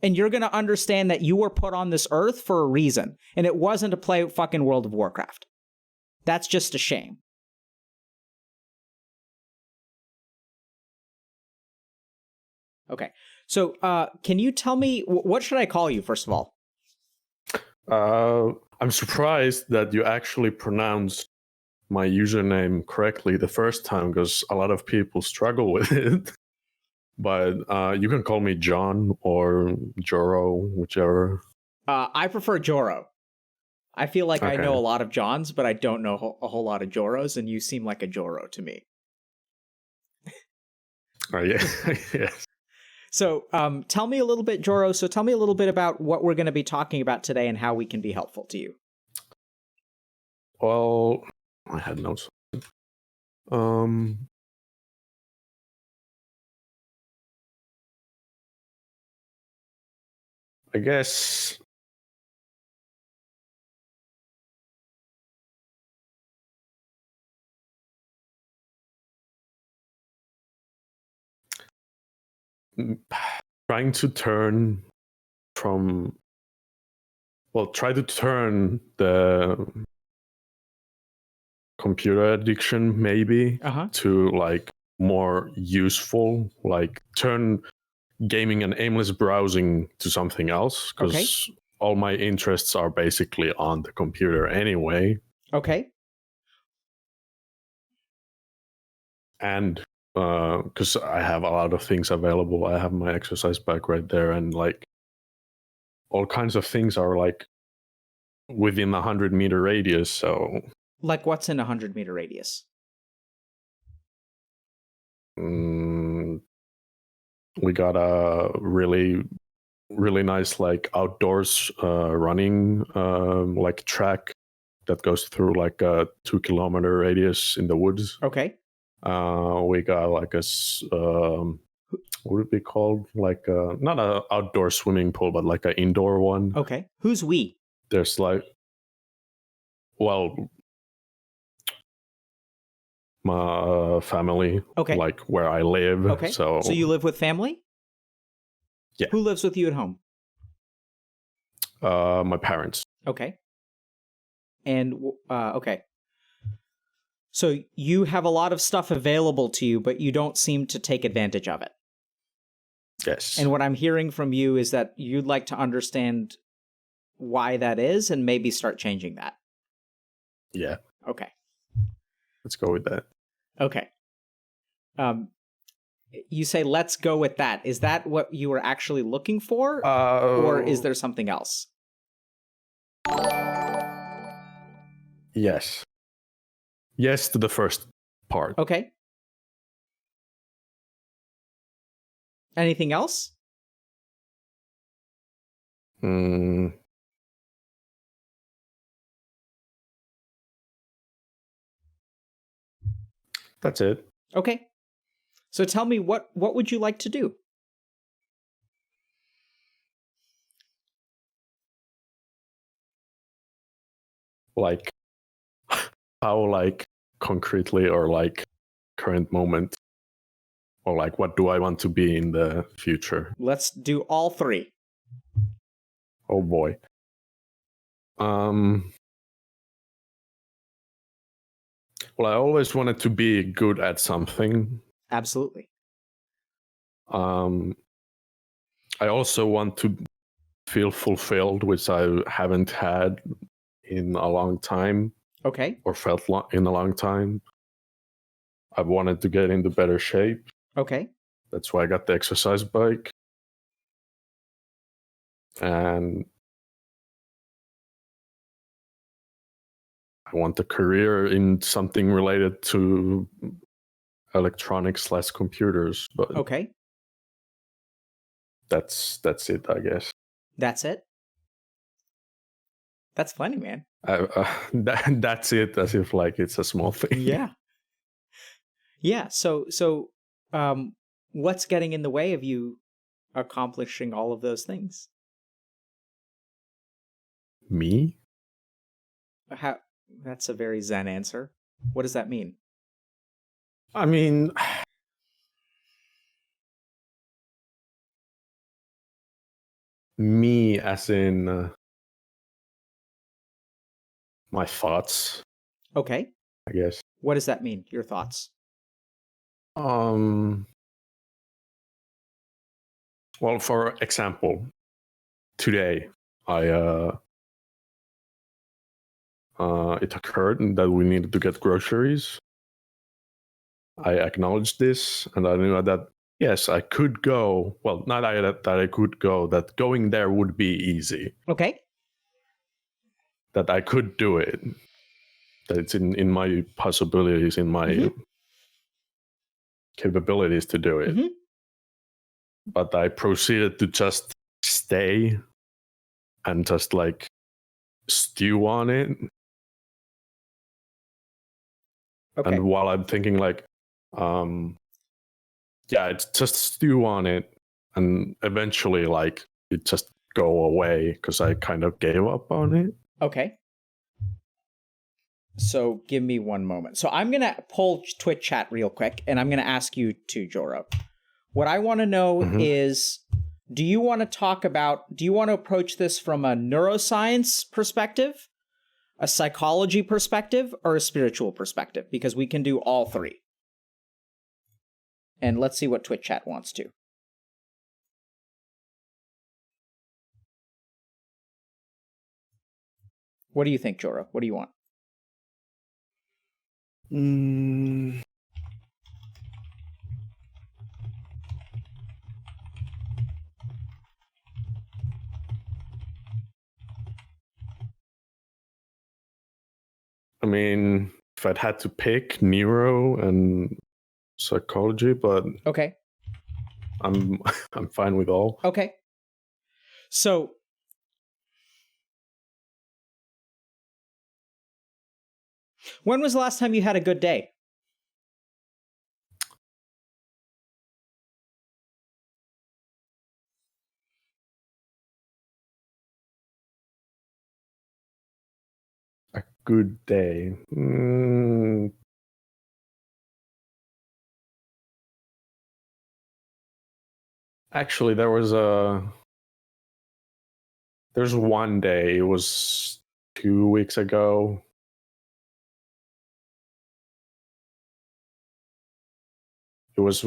And you're going to understand that you were put on this earth for a reason. And it wasn't to play fucking World of Warcraft. That's just a shame. Okay. So can you tell me, what should I call you, first of all? I'm surprised that you actually pronounced my username correctly the first time, because a lot of people struggle with it. But you can call me John or Joro, whichever. I prefer Joro. I feel like I know a lot of Johns, but I don't know a whole lot of Joros, and you seem like a Joro to me. Yeah. Yes. So tell me a little bit, Joro. So tell me a little bit about what we're going to be talking about today and how we can be helpful to you. Well, I had notes. I guess trying to turn from, well, try to turn the computer addiction maybe to like more useful, like turn gaming and aimless browsing to something else, because all my interests are basically on the computer anyway. Okay. And because I have a lot of things available, I have my exercise bike right there, and like all kinds of things are like within 100-meter radius. So like what's in 100-meter radius? We got a really nice like outdoors running like track that goes through like a 2-kilometer radius in the woods. Okay. We got like a what would it be called? Like not a outdoor swimming pool, but like an indoor one. Okay. Who's we? There's like, well, my family. Okay. Like where I live. Okay. So you live with family? Yeah. Who lives with you at home? My parents. Okay. And okay. So you have a lot of stuff available to you, but you don't seem to take advantage of it. Yes. And what I'm hearing from you is that you'd like to understand why that is and maybe start changing that. Yeah. Okay. Let's go with that. Okay. You say, let's go with that. Is that what you were actually looking for? Or is there something else? Yes. Yes to the first part. Okay. Anything else? That's it. Okay. So tell me, what would you like to do? Like how, like concretely, or like current moment, or like what do I want to be in the future? Let's do all three. Oh boy. Well, I always wanted to be good at something. Absolutely. I also want to feel fulfilled, which I haven't had in a long time. Okay. Or felt in a long time. I've wanted to get into better shape. Okay. That's why I got the exercise bike. And I want a career in something related to electronics/computers. But okay. That's it, I guess. That's it? That's funny, man. That's it, as if like it's a small thing. Yeah. Yeah. So, what's getting in the way of you accomplishing all of those things? Me? That's a very Zen answer. What does that mean? I mean, Me as in my thoughts. Okay. I guess. What does that mean? Your thoughts? Well, for example, today it occurred that we needed to get groceries. I acknowledged this, and I knew that yes, I could go. Well, not that I could go. That going there would be easy. Okay. That I could do it. That it's in my possibilities, in my capabilities to do it. But I proceeded to just stay and just like stew on it. Okay. And while I'm thinking like, it's just stew on it, and eventually like it just go away because I kind of gave up on it. Okay. So give me one moment. So I'm going to pull Twitch chat real quick, and I'm going to ask you too, Joro. What I want to know is, do you want to approach this from a neuroscience perspective, a psychology perspective, or a spiritual perspective? Because we can do all three. And let's see what Twitch chat wants to. What do you think, Joro? What do you want? I mean, if I'd had to pick neuro and psychology, but okay, I'm fine with all. Okay. So when was the last time you had a good day? A good day. Actually, there's one day. It was 2 weeks ago. It was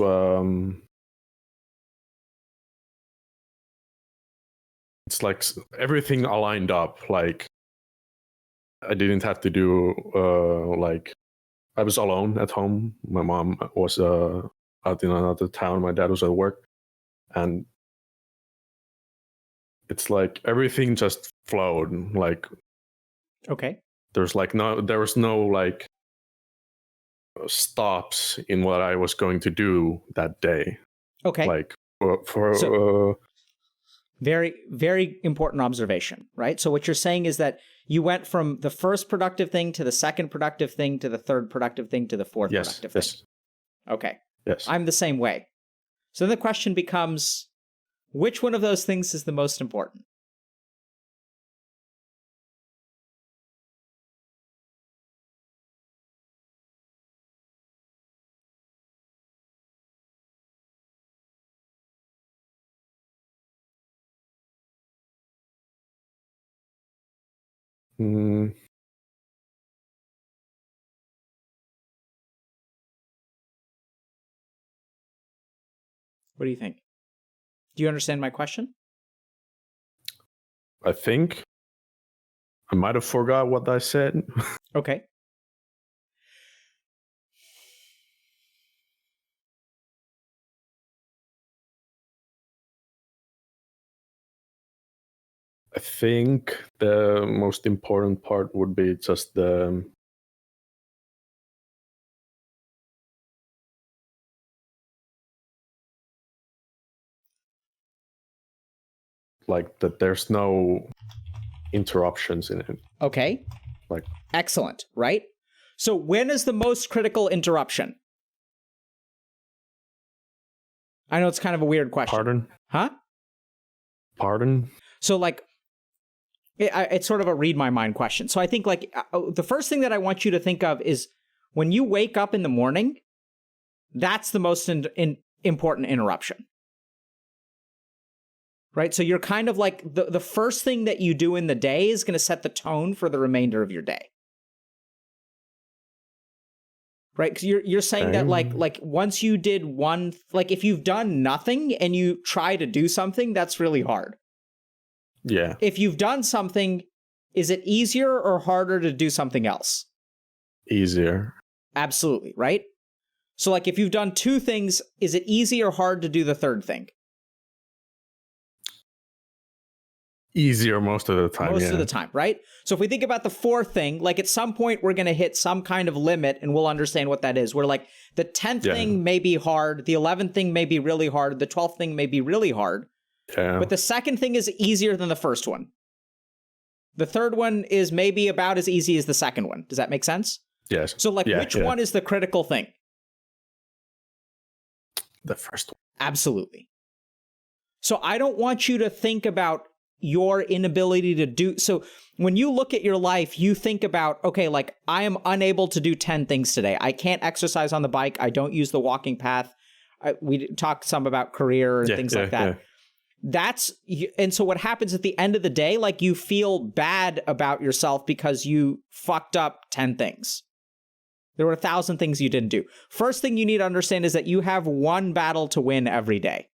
it's like everything aligned up. Like I didn't have to do like I was alone at home. My mom was out in another town. My dad was at work, and it's like everything just flowed. Like okay, there was no like stops in what I was going to do that day. Okay. Like for very, very important observation, right? So what you're saying is that you went from the first productive thing to the second productive thing to the third productive thing to the fourth productive thing. Okay. Yes. I'm the same way. So then the question becomes, which one of those things is the most important? What do you think? Do you understand my question? I think I might have forgot what I said. Okay. I think the most important part would be just the like that there's no interruptions in it. Okay. Like excellent, right? So when is the most critical interruption? I know it's kind of a weird question. Pardon? Huh? Pardon? So like, it's sort of a read my mind question. So I think like the first thing that I want you to think of is when you wake up in the morning, that's the most important interruption. right? So you're kind of like the first thing that you do in the day is going to set the tone for the remainder of your day. Right? Because you're saying that like once you did one, like if you've done nothing and you try to do something, that's really hard. Yeah. If you've done something, is it easier or harder to do something else? Easier. Absolutely, right? So like if you've done two things, is it easy or hard to do the third thing? Easier most of the time. Most of the time, right? So if we think about the fourth thing, like at some point we're going to hit some kind of limit and we'll understand what that is. We're like the 10th thing may be hard, the 11th thing may be really hard, the 12th thing may be really hard. Yeah. But the second thing is easier than the first one. The third one is maybe about as easy as the second one. Does that make sense? Yes. So like which one is the critical thing? The first one. Absolutely. So I don't want you to think about your inability to do so. When you look at your life, you think about, okay, like I am unable to do 10 things today. I can't exercise on the bike. I don't use the walking path. We talked some about career and things like that. And so what happens at the end of the day, like you feel bad about yourself because you fucked up 10 things. There were 1,000 things you didn't do. First thing you need to understand is that you have one battle to win every day.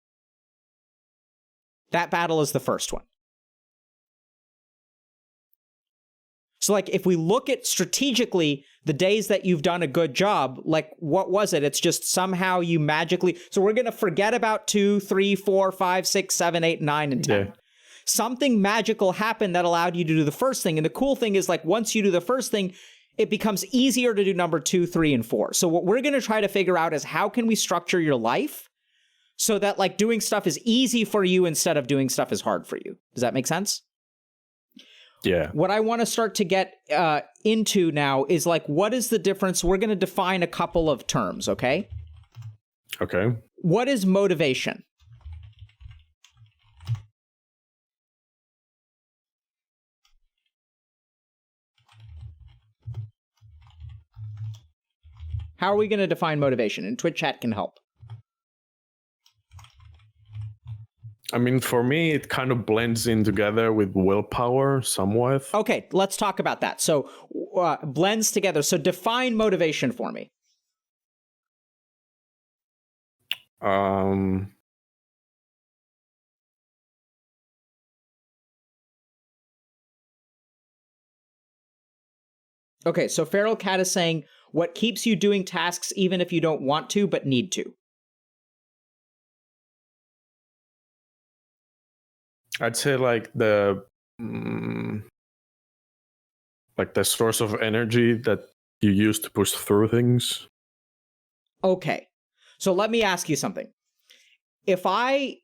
That battle is the first one. So like if we look at strategically the days that you've done a good job, like what was it? It's just somehow you magically, so we're going to forget about 2, 3, 4, 5, 6, 7, 8, 9, and 10. Yeah. Something magical happened that allowed you to do the first thing. And the cool thing is like once you do the first thing, it becomes easier to do number 2, 3, and 4. So what we're going to try to figure out is how can we structure your life so that like doing stuff is easy for you instead of doing stuff is hard for you. Does that make sense? Yeah. What I want to start to get into now is like, what is the difference? We're going to define a couple of terms, okay? Okay. What is motivation? How are we going to define motivation? And Twitch chat can help. I mean, for me, it kind of blends in together with willpower somewhat. Okay, let's talk about that. So, blends together. So, define motivation for me. Okay, so Feral Cat is saying, what keeps you doing tasks even if you don't want to but need to? I'd say like the source of energy that you use to push through things. Okay, so let me ask you something. If I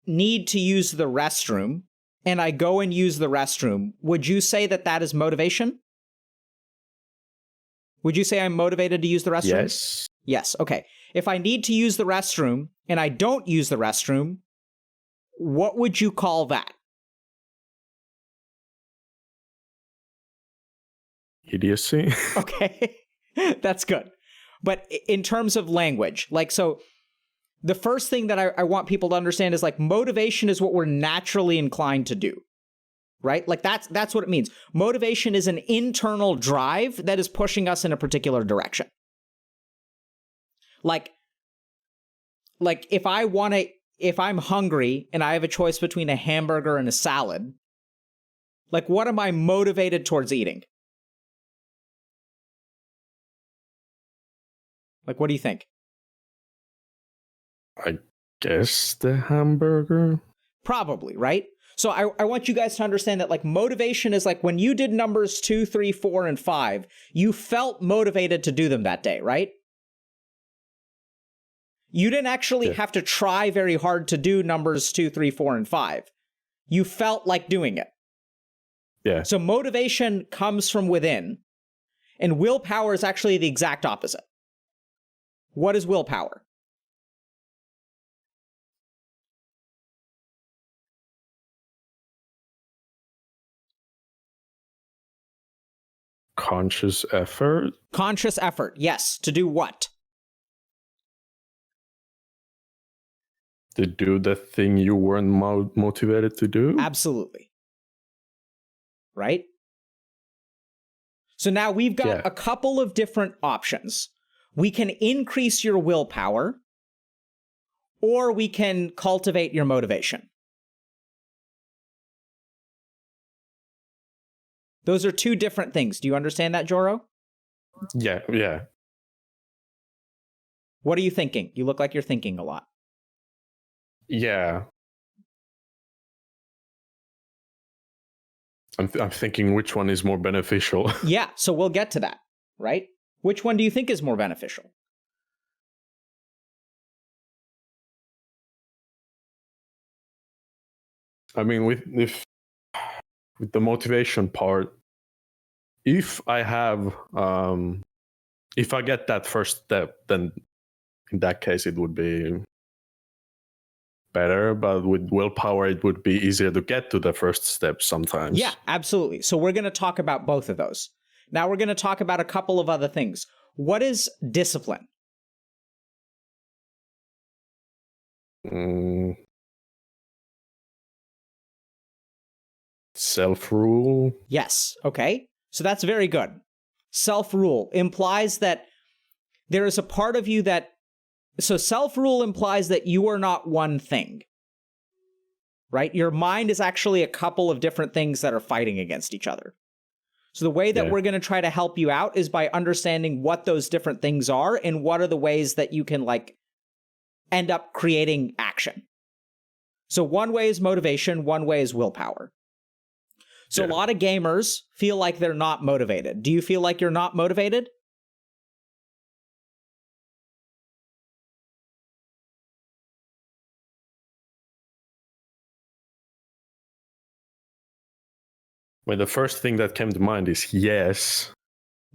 need to use the restroom and I go and use the restroom, would you say that that is motivation? Would you say I'm motivated to use the restroom? Yes. Yes, okay. If I need to use the restroom and I don't use the restroom, what would you call that? Idiocy. Okay, that's good. But in terms of language, like, so the first thing that I want people to understand is like motivation is what we're naturally inclined to do, right? Like that's what it means. Motivation is an internal drive that is pushing us in a particular direction. Like if I'm hungry and I have a choice between a hamburger and a salad, like what am I motivated towards eating? Like, what do you think? I guess the hamburger. Probably, right? So I want you guys to understand that like motivation is like when you did numbers 2, 3, 4, and 5, you felt motivated to do them that day, right? You didn't actually have to try very hard to do numbers 2, 3, 4, and 5. You felt like doing it. Yeah. So motivation comes from within, and willpower is actually the exact opposite. What is willpower? Conscious effort. Conscious effort, yes. To do what? To do the thing you weren't motivated to do? Absolutely. Right? So now we've got a couple of different options. We can increase your willpower, or we can cultivate your motivation. Those are two different things. Do you understand that, Joro? Yeah. What are you thinking? You look like you're thinking a lot. Yeah. I'm thinking which one is more beneficial. Yeah, so we'll get to that, right? Which one do you think is more beneficial? I mean, with the motivation part, if I have, if I get that first step, then in that case it would be better. But with willpower, it would be easier to get to the first step sometimes. Yeah, absolutely. So we're going to talk about both of those. Now we're going to talk about a couple of other things. What is discipline? Self-rule? Yes. Okay. So that's very good. Self-rule implies that there is a part of you that... So self-rule implies that you are not one thing. Right? Your mind is actually a couple of different things that are fighting against each other. So the way that we're going to try to help you out is by understanding what those different things are and what are the ways that you can end up creating action. So one way is motivation, one way is willpower. So a lot of gamers feel like they're not motivated. Do you feel like you're not motivated? Well, the first thing that came to mind is yes.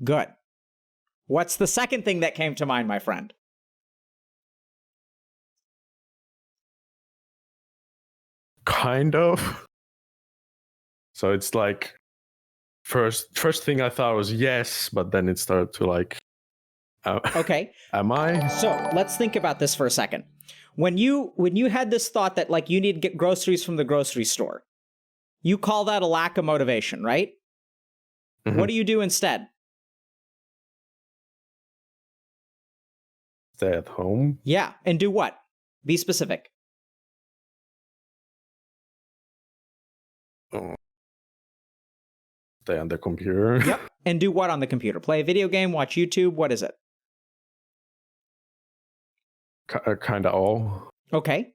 Good. What's the second thing that came to mind, my friend? Kind of. So it's like first thing I thought was yes, but then it started to okay. Am I? So let's think about this for a second. When you had this thought that you need to get groceries from the grocery store, you call that a lack of motivation, right? Mm-hmm. What do you do instead? Stay at home. Yeah, and do what? Be specific. Stay on the computer. Yep. And do what on the computer? Play a video game, watch YouTube, what is it? Kind of all. Okay.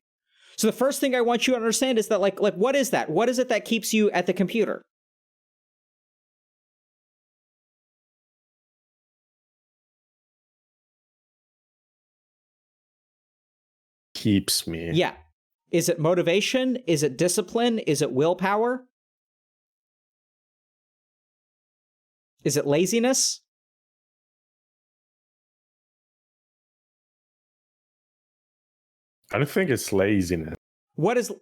So the first thing I want you to understand is that what is that? What is it that keeps you at the computer? Keeps me. Yeah. Is it motivation? Is it discipline? Is it willpower? Is it laziness? I don't think it's laziness.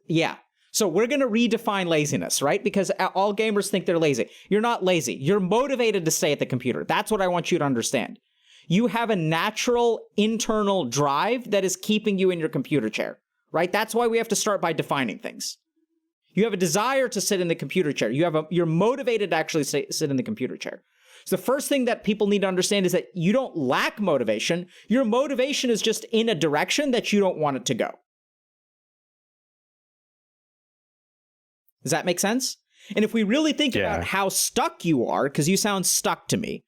Yeah. So we're going to redefine laziness, right? Because all gamers think they're lazy. You're not lazy. You're motivated to stay at the computer. That's what I want you to understand. You have a natural internal drive that is keeping you in your computer chair, right? That's why we have to start by defining things. You have a desire to sit in the computer chair. You're motivated to actually sit in the computer chair. So the first thing that people need to understand is that you don't lack motivation. Your motivation is just in a direction that you don't want it to go. Does that make sense? And if we really think about how stuck you are, because you sound stuck to me,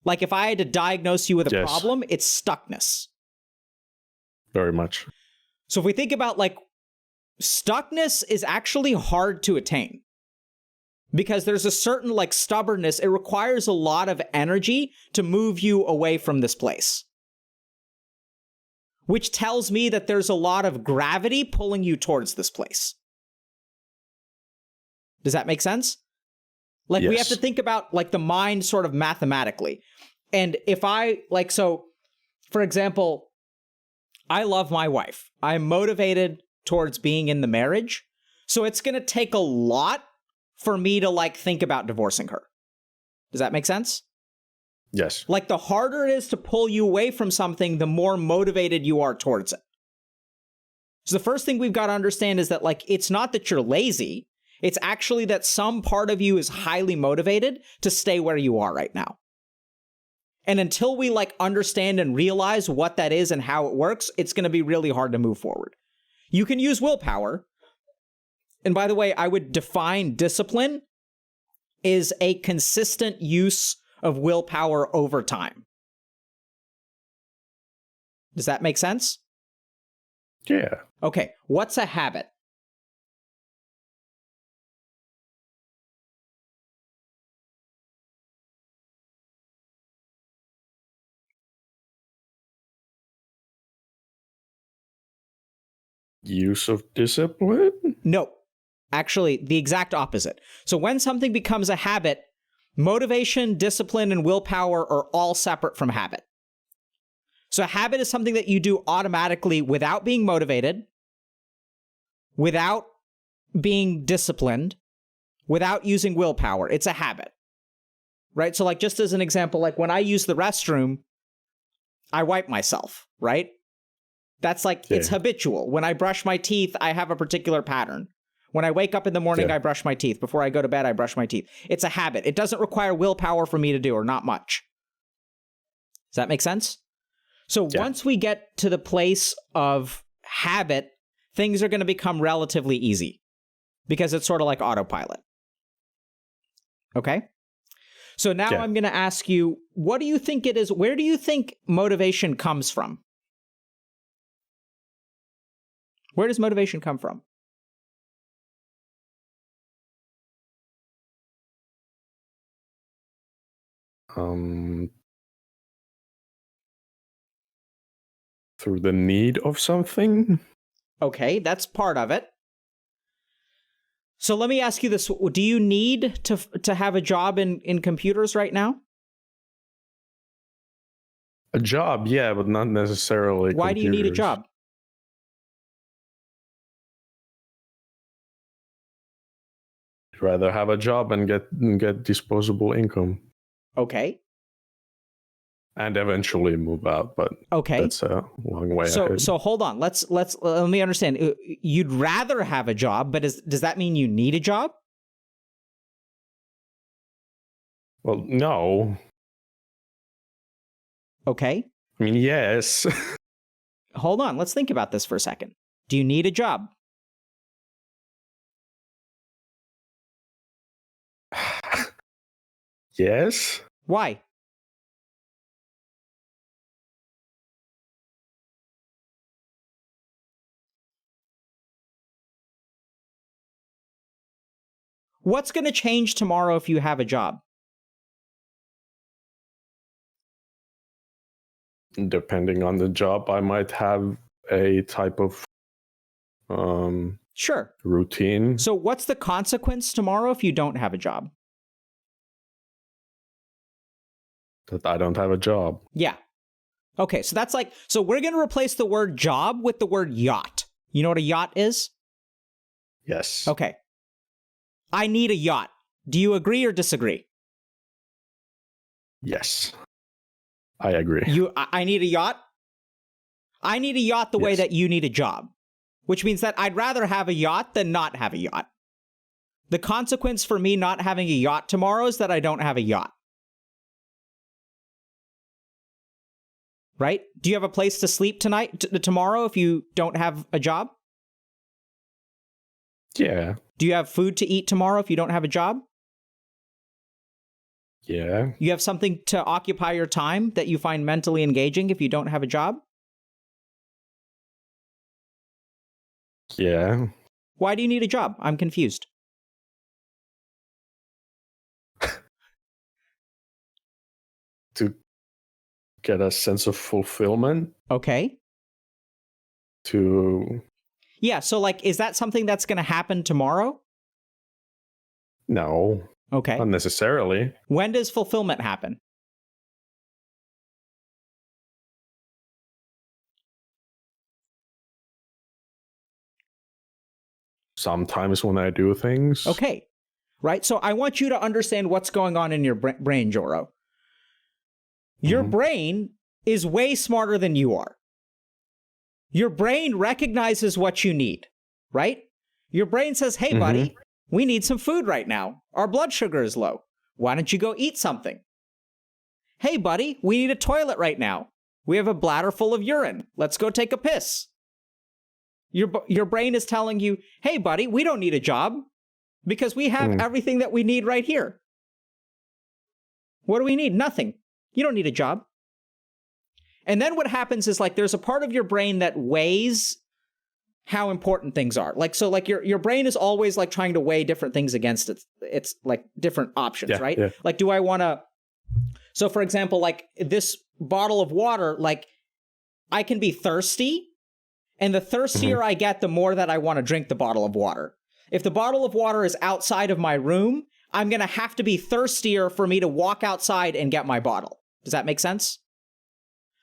like if I had to diagnose you with a problem, it's stuckness. Very much. So if we think about stuckness is actually hard to attain. Because there's a certain stubbornness. It requires a lot of energy to move you away from this place. Which tells me that there's a lot of gravity pulling you towards this place. Does that make sense? We have to think about the mind sort of mathematically. And if I so for example, I love my wife. I'm motivated towards being in the marriage. So it's going to take a lot for me to think about divorcing her. Does that make sense? Yes. The harder it is to pull you away from something, the more motivated you are towards it. So the first thing we've got to understand is that, like, it's not that you're lazy. It's actually that some part of you is highly motivated to stay where you are right now. And until we, like, understand and realize what that is and how it works, it's going to be really hard to move forward. You can use willpower. And by the way, I would define discipline is a consistent use of willpower over time. Does that make sense? Yeah. Okay, what's a habit? Use of discipline? No, actually, the exact opposite. So when something becomes a habit, motivation, discipline, and willpower are all separate from habit. So a habit is something that you do automatically without being motivated, without being disciplined, without using willpower. It's a habit, right? So like, just as an example, like when I use the restroom, I wipe myself, right? That's like, it's habitual. When I brush my teeth, I have a particular pattern. When I wake up in the morning, I brush my teeth. Before I go to bed, I brush my teeth. It's a habit. It doesn't require willpower for me to do, or not much. Does that make sense? So once we get to the place of habit, things are going to become relatively easy because it's sort of like autopilot. Okay? So now I'm going to ask you, what do you think it is? Where do you think motivation comes from? Where does motivation come from? Through the need of something? Okay, that's part of it. So let me ask you this. Do you need to have a job in computers right now? A job, yeah, but not necessarily Why do you need a job? I'd rather have a job and get disposable income. Okay. And eventually move out, but that's a long way ahead. So hold on. Let me understand. You'd rather have a job, but does that mean you need a job? Well, no. Okay. I mean, yes. Hold on. Let's think about this for a second. Do you need a job? Yes. Why? What's going to change tomorrow if you have a job? Depending on the job, I might have a type of routine. So what's the consequence tomorrow if you don't have a job? That I don't have a job. Yeah. Okay, so that's like, so we're going to replace the word job with the word yacht. You know what a yacht is? Yes. Okay. I need a yacht. Do you agree or disagree? Yes. I agree. I need a yacht? I need a yacht the way that you need a job, which means that I'd rather have a yacht than not have a yacht. The consequence for me not having a yacht tomorrow is that I don't have a yacht. Right? Do you have a place to sleep tomorrow if you don't have a job? Yeah. Do you have food to eat tomorrow if you don't have a job? Yeah. You have something to occupy your time that you find mentally engaging if you don't have a job? Yeah. Why do you need a job? I'm confused. To get a sense of fulfillment. Okay. Yeah, so like, is that something that's going to happen tomorrow? No. Okay. Not necessarily. When does fulfillment happen? Sometimes when I do things. Okay. Right? So I want you to understand what's going on in your brain, Joro. Your brain is way smarter than you are. Your brain recognizes what you need, right? Your brain says, hey, buddy, we need some food right now. Our blood sugar is low. Why don't you go eat something? Hey, buddy, we need a toilet right now. We have a bladder full of urine. Let's go take a piss. Your brain is telling you, hey, buddy, we don't need a job because we have everything that we need right here. What do we need? Nothing. You don't need a job. And then what happens is like there's a part of your brain that weighs how important things are. Like, so like your brain is always like trying to weigh different things against it. It's like different options, right? Yeah. Like, do I want to, so for example, like this bottle of water, like I can be thirsty, and the thirstier I get, the more that I want to drink the bottle of water. If the bottle of water is outside of my room, I'm going to have to be thirstier for me to walk outside and get my bottle. Does that make sense?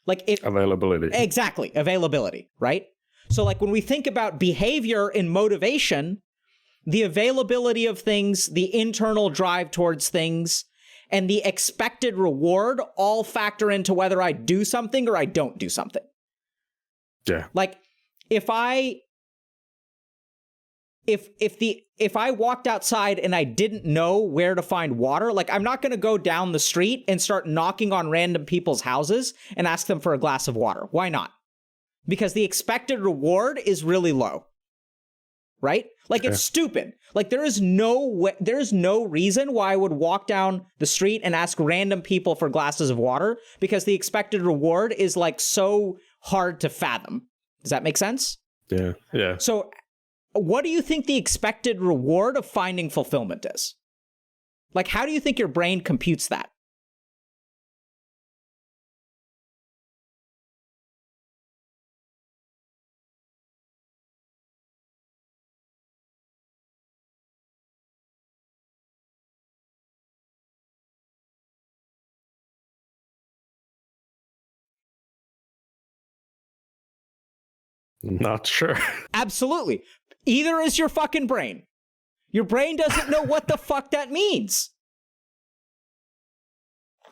Like availability. Exactly. Availability, right? So like when we think about behavior and motivation, the availability of things, the internal drive towards things, and the expected reward all factor into whether I do something or I don't do something. Yeah. Like if I walked outside and I didn't know where to find water, like I'm not going to go down the street and start knocking on random people's houses and ask them for a glass of water. Why not? Because the expected reward is really low. Right? Like it's stupid. Like there's no reason why I would walk down the street and ask random people for glasses of water, because the expected reward is like so hard to fathom. Does that make sense? Yeah. Yeah. So what do you think the expected reward of finding fulfillment is? Like, how do you think your brain computes that? Not sure. Absolutely. Either is your fucking brain. Your brain doesn't know what the fuck that means.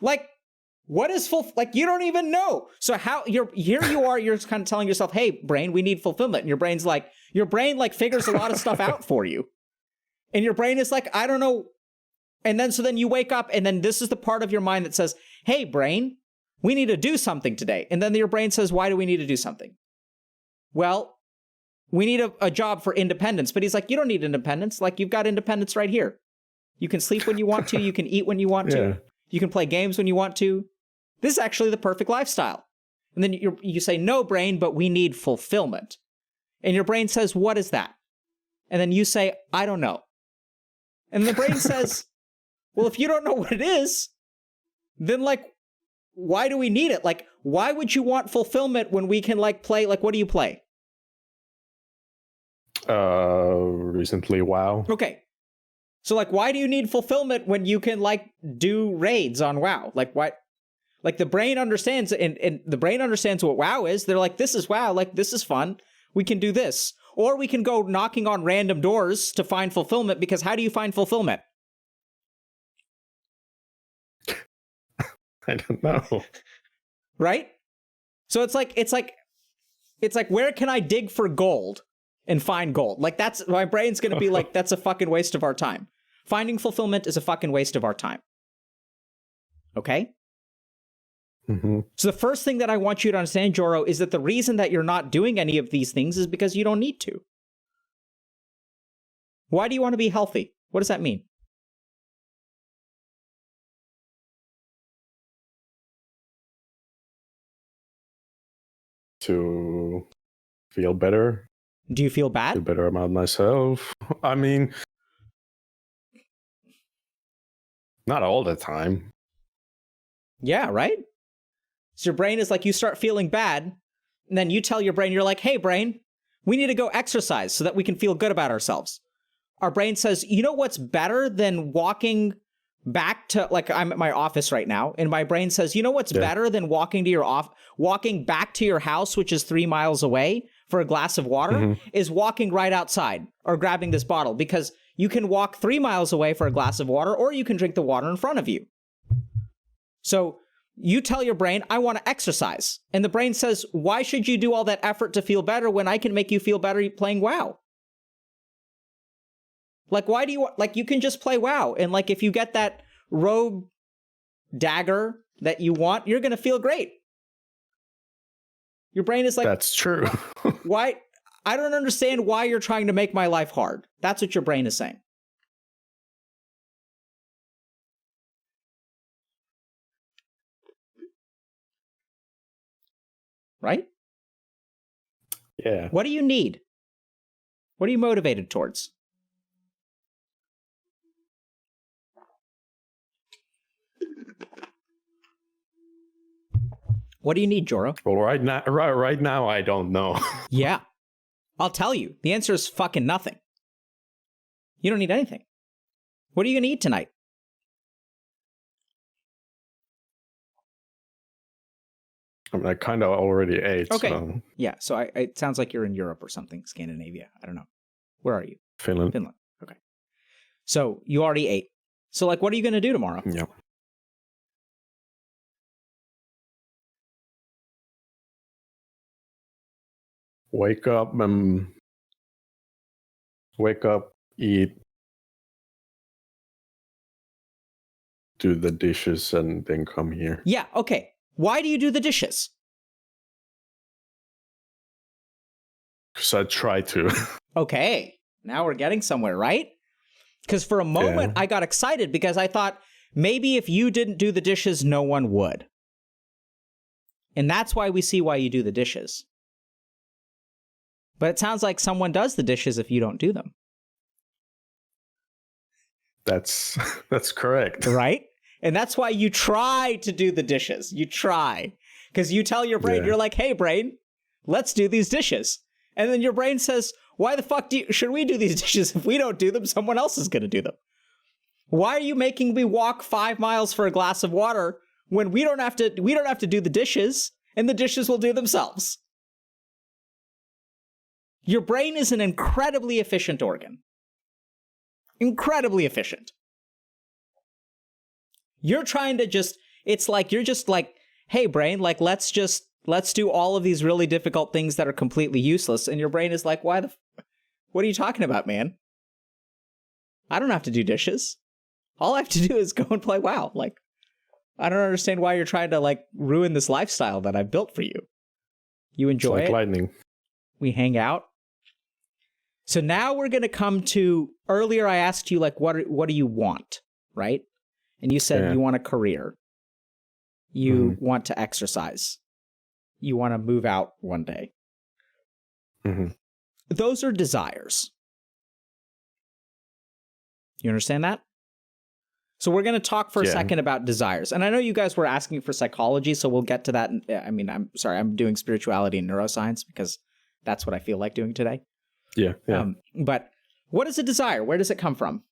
Like, what is like, you don't even know. So how here you are, you're kind of telling yourself, hey, brain, we need fulfillment. And your brain figures a lot of stuff out for you. And your brain is like, I don't know. And then, so then you wake up, and then this is the part of your mind that says, hey, brain, we need to do something today. And then your brain says, why do we need to do something? Well, we need a job for independence. But he's like, you don't need independence. Like, you've got independence right here. You can sleep when you want to. You can eat when you want to. You can play games when you want to. This is actually the perfect lifestyle. And then you say, no, brain, but we need fulfillment. And your brain says, what is that? And then you say, I don't know. And the brain says, well, if you don't know what it is, then like, why do we need it? Like, why would you want fulfillment when we can like play, like, what do you play? Recently, WoW. Okay. So like, why do you need fulfillment when you can like do raids on WoW? Like why? Like the brain understands, and the brain understands what WoW is. They're like, this is WoW, like this is fun. We can do this. Or we can go knocking on random doors to find fulfillment, because how do you find fulfillment? I don't know. Right? So it's like, where can I dig for gold and find gold? Like that's, my brain's going to be like, that's a fucking waste of our time. Finding fulfillment is a fucking waste of our time. Okay? Mm-hmm. So the first thing that I want you to understand, Joro, is that the reason that you're not doing any of these things is because you don't need to. Why do you want to be healthy? What does that mean? To feel better. Do you feel bad? Feel better about myself. I mean, not all the time. Yeah, right? So your brain is like, you start feeling bad, and then you tell your brain, you're like, hey, brain, we need to go exercise so that we can feel good about ourselves. Our brain says, you know what's better than walking back to, like, I'm at my office right now, and my brain says, you know what's better than walking back to your house, which is 3 miles away, for a glass of water, is walking right outside or grabbing this bottle, because you can walk 3 miles away for a glass of water, or you can drink the water in front of you. So You tell your brain, I want to exercise. And the brain says, why should you do all that effort to feel better when I can make you feel better playing WoW? Like, why do you, like, you can just play WoW. And like, if you get that rogue dagger that you want, you're going to feel great. Your brain is like, that's true. why? I don't understand why you're trying to make my life hard. That's what your brain is saying. Right? Yeah. What do you need? What are you motivated towards? What do you need, Joro? Well, right now, I don't know. Yeah. I'll tell you. The answer is fucking nothing. You don't need anything. What are you going to eat tonight? I mean, I kind of already ate. Okay. So. Yeah, so it sounds like you're in Europe or something. Scandinavia. I don't know. Where are you? Finland. Finland. Okay. So you already ate. So, like, what are you going to do tomorrow? Yeah. Wake up, eat, do the dishes, and then come here. Yeah, okay. Why do you do the dishes? Because I try to. Okay. Now we're getting somewhere, right? Because for a moment, I got excited because I thought maybe if you didn't do the dishes, no one would. And that's why we see why you do the dishes. But it sounds like someone does the dishes if you don't do them. That's correct. Right? And that's why you try to do the dishes. You try. Because you tell your brain, you're like, hey, brain, let's do these dishes. And then your brain says, why the fuck should we do these dishes? If we don't do them, someone else is going to do them. Why are you making me walk 5 miles for a glass of water when we don't have to do the dishes and the dishes will do themselves? Your brain is an incredibly efficient organ. Incredibly efficient. You're trying to just, it's like, you're just like, hey brain, like, let's do all of these really difficult things that are completely useless. And your brain is like, what are you talking about, man? I don't have to do dishes. All I have to do is go and play WoW. Like, I don't understand why you're trying to, like, ruin this lifestyle that I've built for you. You enjoy it. It's like lightning. We hang out. So now we're going to come to, earlier I asked you, like, what do you want, right? And you said you want a career. You want to exercise. You want to move out one day. Those are desires. You understand that? So we're going to talk for a second about desires. And I know you guys were asking for psychology, so we'll get to that. I mean, I'm sorry, I'm doing spirituality and neuroscience because that's what I feel like doing today. Yeah. But what is a desire? Where does it come from?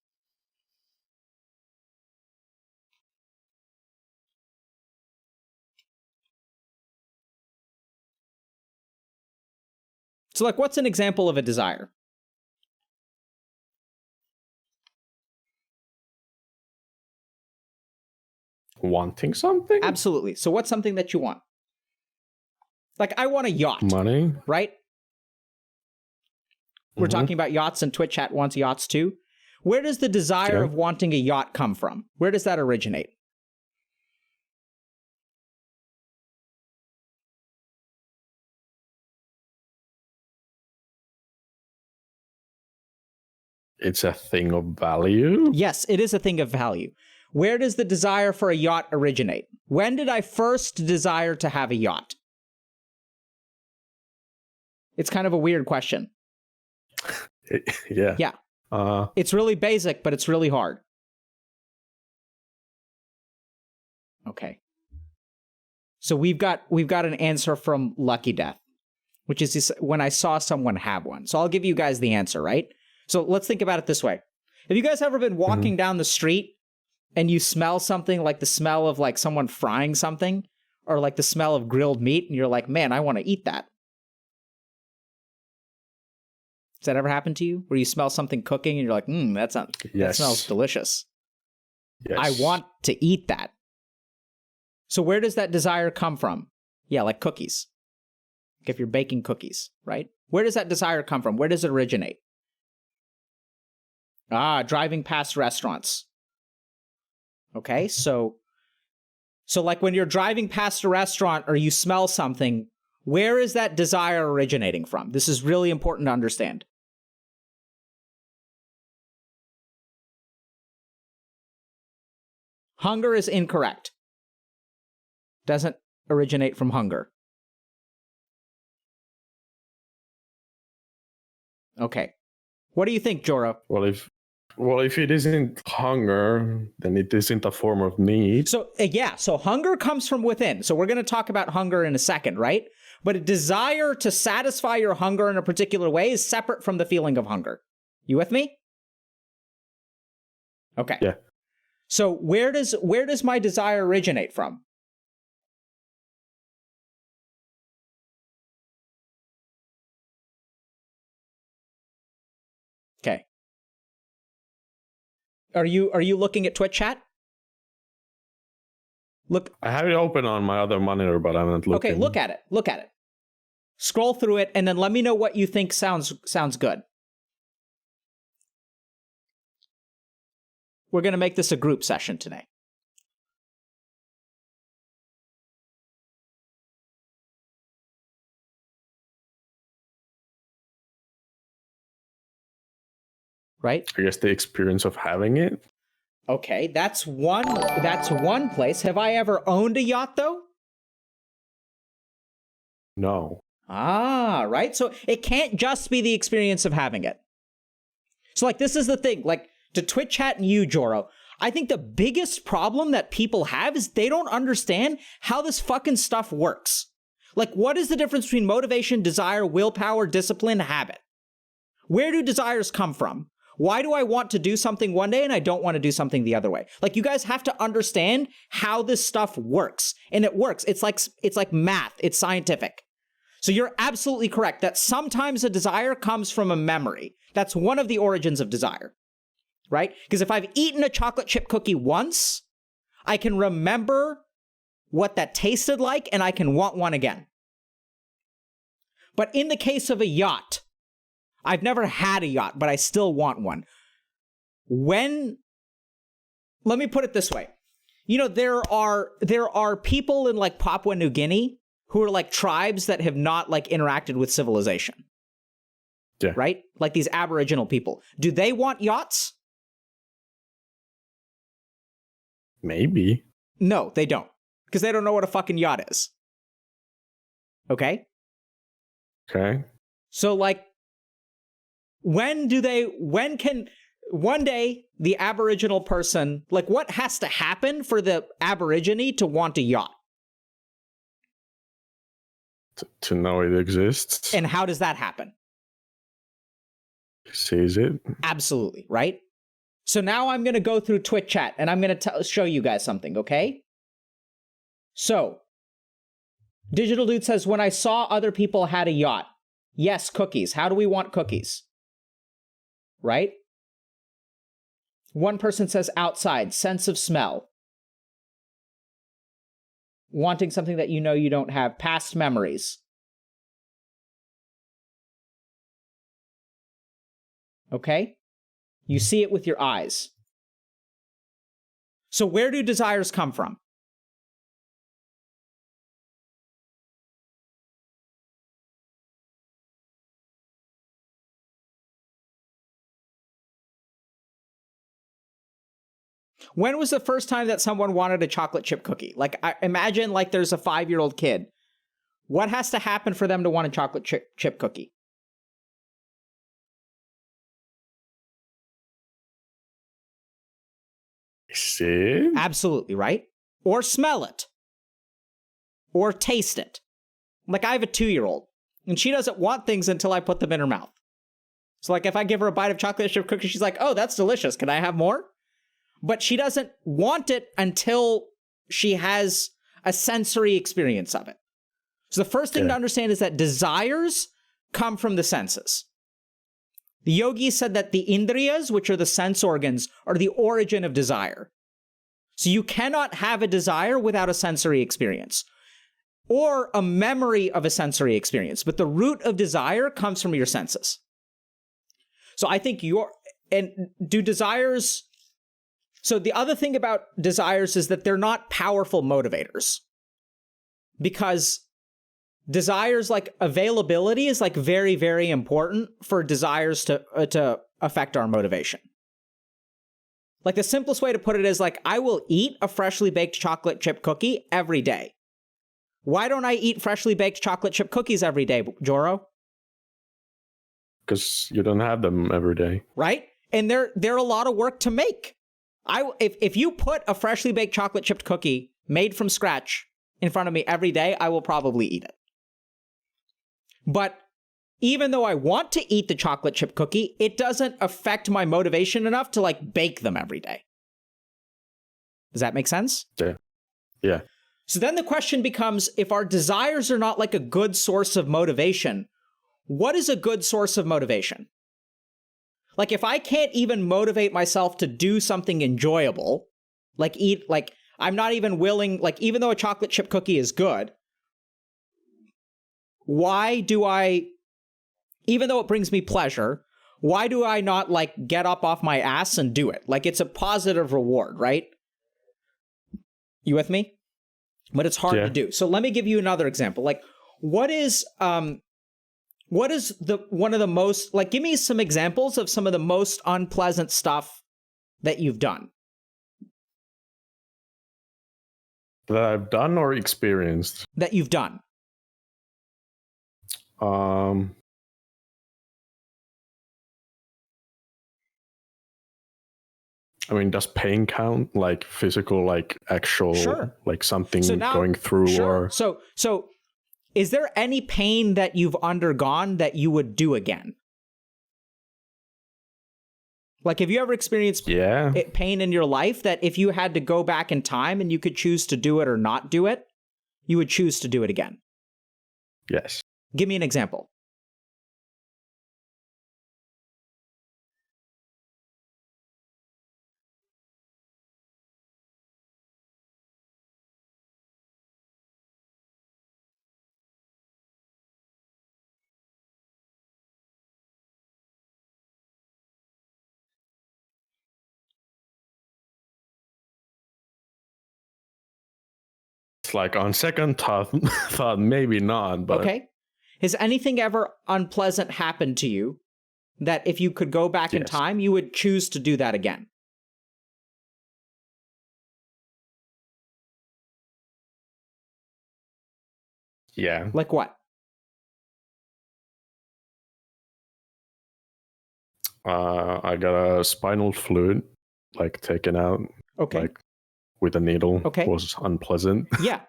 So, like, what's an example of a desire? Wanting something? Absolutely. So what's something that you want? Like, I want a yacht. Money? Right? We're talking about yachts, and Twitch chat wants yachts too. Where does the desire of wanting a yacht come from? Where does that originate? It's a thing of value? Yes, it is a thing of value. Where does the desire for a yacht originate? When did I first desire to have a yacht? It's kind of a weird question. Yeah. It's really basic, but it's really hard. Okay. So we've got an answer from Lucky Death, which is when I saw someone have one. So I'll give you guys the answer, right? So let's think about it this way. Have you guys ever been walking down the street and you smell something like the smell of like someone frying something or like the smell of grilled meat and you're like, man, I want to eat that? Has that ever happened to you? Where you smell something cooking and you're like, that smells delicious. Yes. I want to eat that. So where does that desire come from? Yeah, like cookies. If you're baking cookies, right? Where does that desire come from? Where does it originate? Driving past restaurants. Okay, so like when you're driving past a restaurant or you smell something, where is that desire originating from? This is really important to understand. Hunger is incorrect. Doesn't originate from hunger. Okay. What do you think, Joro? Well, if it isn't hunger, then it isn't a form of need. So so hunger comes from within. So we're going to talk about hunger in a second, right? But a desire to satisfy your hunger in a particular way is separate from the feeling of hunger. You with me? Okay. Yeah. So where does my desire originate from? Okay. Are you looking at Twitch chat? Look. I have it open on my other monitor, but I'm not looking. Okay, look at it. Look at it. Scroll through it and then let me know what you think sounds good. We're going to make this a group session today. Right? I guess the experience of having it. Okay, that's one place. Have I ever owned a yacht though? No. Right. So it can't just be the experience of having it. So like this is the thing, like to Twitch chat and you, Joro, I think the biggest problem that people have is they don't understand how this fucking stuff works. Like what is the difference between motivation, desire, willpower, discipline, habit? Where do desires come from? Why do I want to do something one day and I don't want to do something the other way? Like you guys have to understand how this stuff works. And it works. It's like math. It's scientific. So you're absolutely correct that sometimes a desire comes from a memory. That's one of the origins of desire, right? Because if I've eaten a chocolate chip cookie once, I can remember what that tasted like and I can want one again. But in the case of a yacht, I've never had a yacht, but I still want one. Let me put it this way. You know, there are people in like Papua New Guinea who are like tribes that have not like interacted with civilization. Yeah. Right? Like these Aboriginal people. Do they want yachts? Maybe. No, they don't. Because they don't know what a fucking yacht is. Okay? Okay. So like, one day the Aboriginal person, like what has to happen for the Aborigine to want a yacht? To know it exists. And how does that happen? Sees it. Absolutely, right? So now I'm going to go through Twitch chat and I'm going to show you guys something, okay? So, Digital Dude says, when I saw other people had a yacht. Yes, cookies. How do we want cookies? Right? One person says outside, sense of smell. Wanting something that you know you don't have, past memories. Okay? You see it with your eyes. So where do desires come from? When was the first time that someone wanted a chocolate chip cookie? Like, imagine like there's a 5-year-old kid. What has to happen for them to want a chocolate chip cookie? See it? Absolutely, right? Or smell it. Or taste it. Like, I have a 2-year-old, and she doesn't want things until I put them in her mouth. So, like, if I give her a bite of chocolate chip cookie, she's like, oh, that's delicious. Can I have more? But she doesn't want it until she has a sensory experience of it. So the first thing to understand is that desires come from the senses. The yogis said that the indriyas, which are the sense organs, are the origin of desire. So you cannot have a desire without a sensory experience or a memory of a sensory experience. But the root of desire comes from your senses. So I think so the other thing about desires is that they're not powerful motivators, because desires, like availability, is like very, very important for desires to affect our motivation. Like the simplest way to put it is like, I will eat a freshly baked chocolate chip cookie every day. Why don't I eat freshly baked chocolate chip cookies every day, Joro? Because you don't have them every day. Right? And they're a lot of work to make. If you put a freshly baked chocolate chip cookie made from scratch in front of me every day, I will probably eat it. But even though I want to eat the chocolate chip cookie, it doesn't affect my motivation enough to like bake them every day. Does that make sense? Yeah. Yeah. So then the question becomes, if our desires are not like a good source of motivation, what is a good source of motivation? Like if I can't even motivate myself to do something enjoyable, like I'm not even willing, like even though a chocolate chip cookie is good, why do I, even though it brings me pleasure, why do I not like get up off my ass and do it? Like it's a positive reward, right? You with me? But it's hard to do. So let me give you another example. Like what is one of the most, like give me some examples of some of the most unpleasant stuff that you've done. That I've done or experienced? That you've done. I mean, does pain count? Like physical, like actual, like something going through or... So is there any pain that you've undergone that you would do again? Like, have you ever experienced pain in your life that if you had to go back in time and you could choose to do it or not do it, you would choose to do it again? Yes. Give me an example. Like on second thought maybe not, but okay. Has anything ever unpleasant happened to you that if you could go back in time, you would choose to do that again? Yeah. Like what? I got a spinal fluid like taken out. Okay. Like with a needle. Okay. Was unpleasant. Yeah.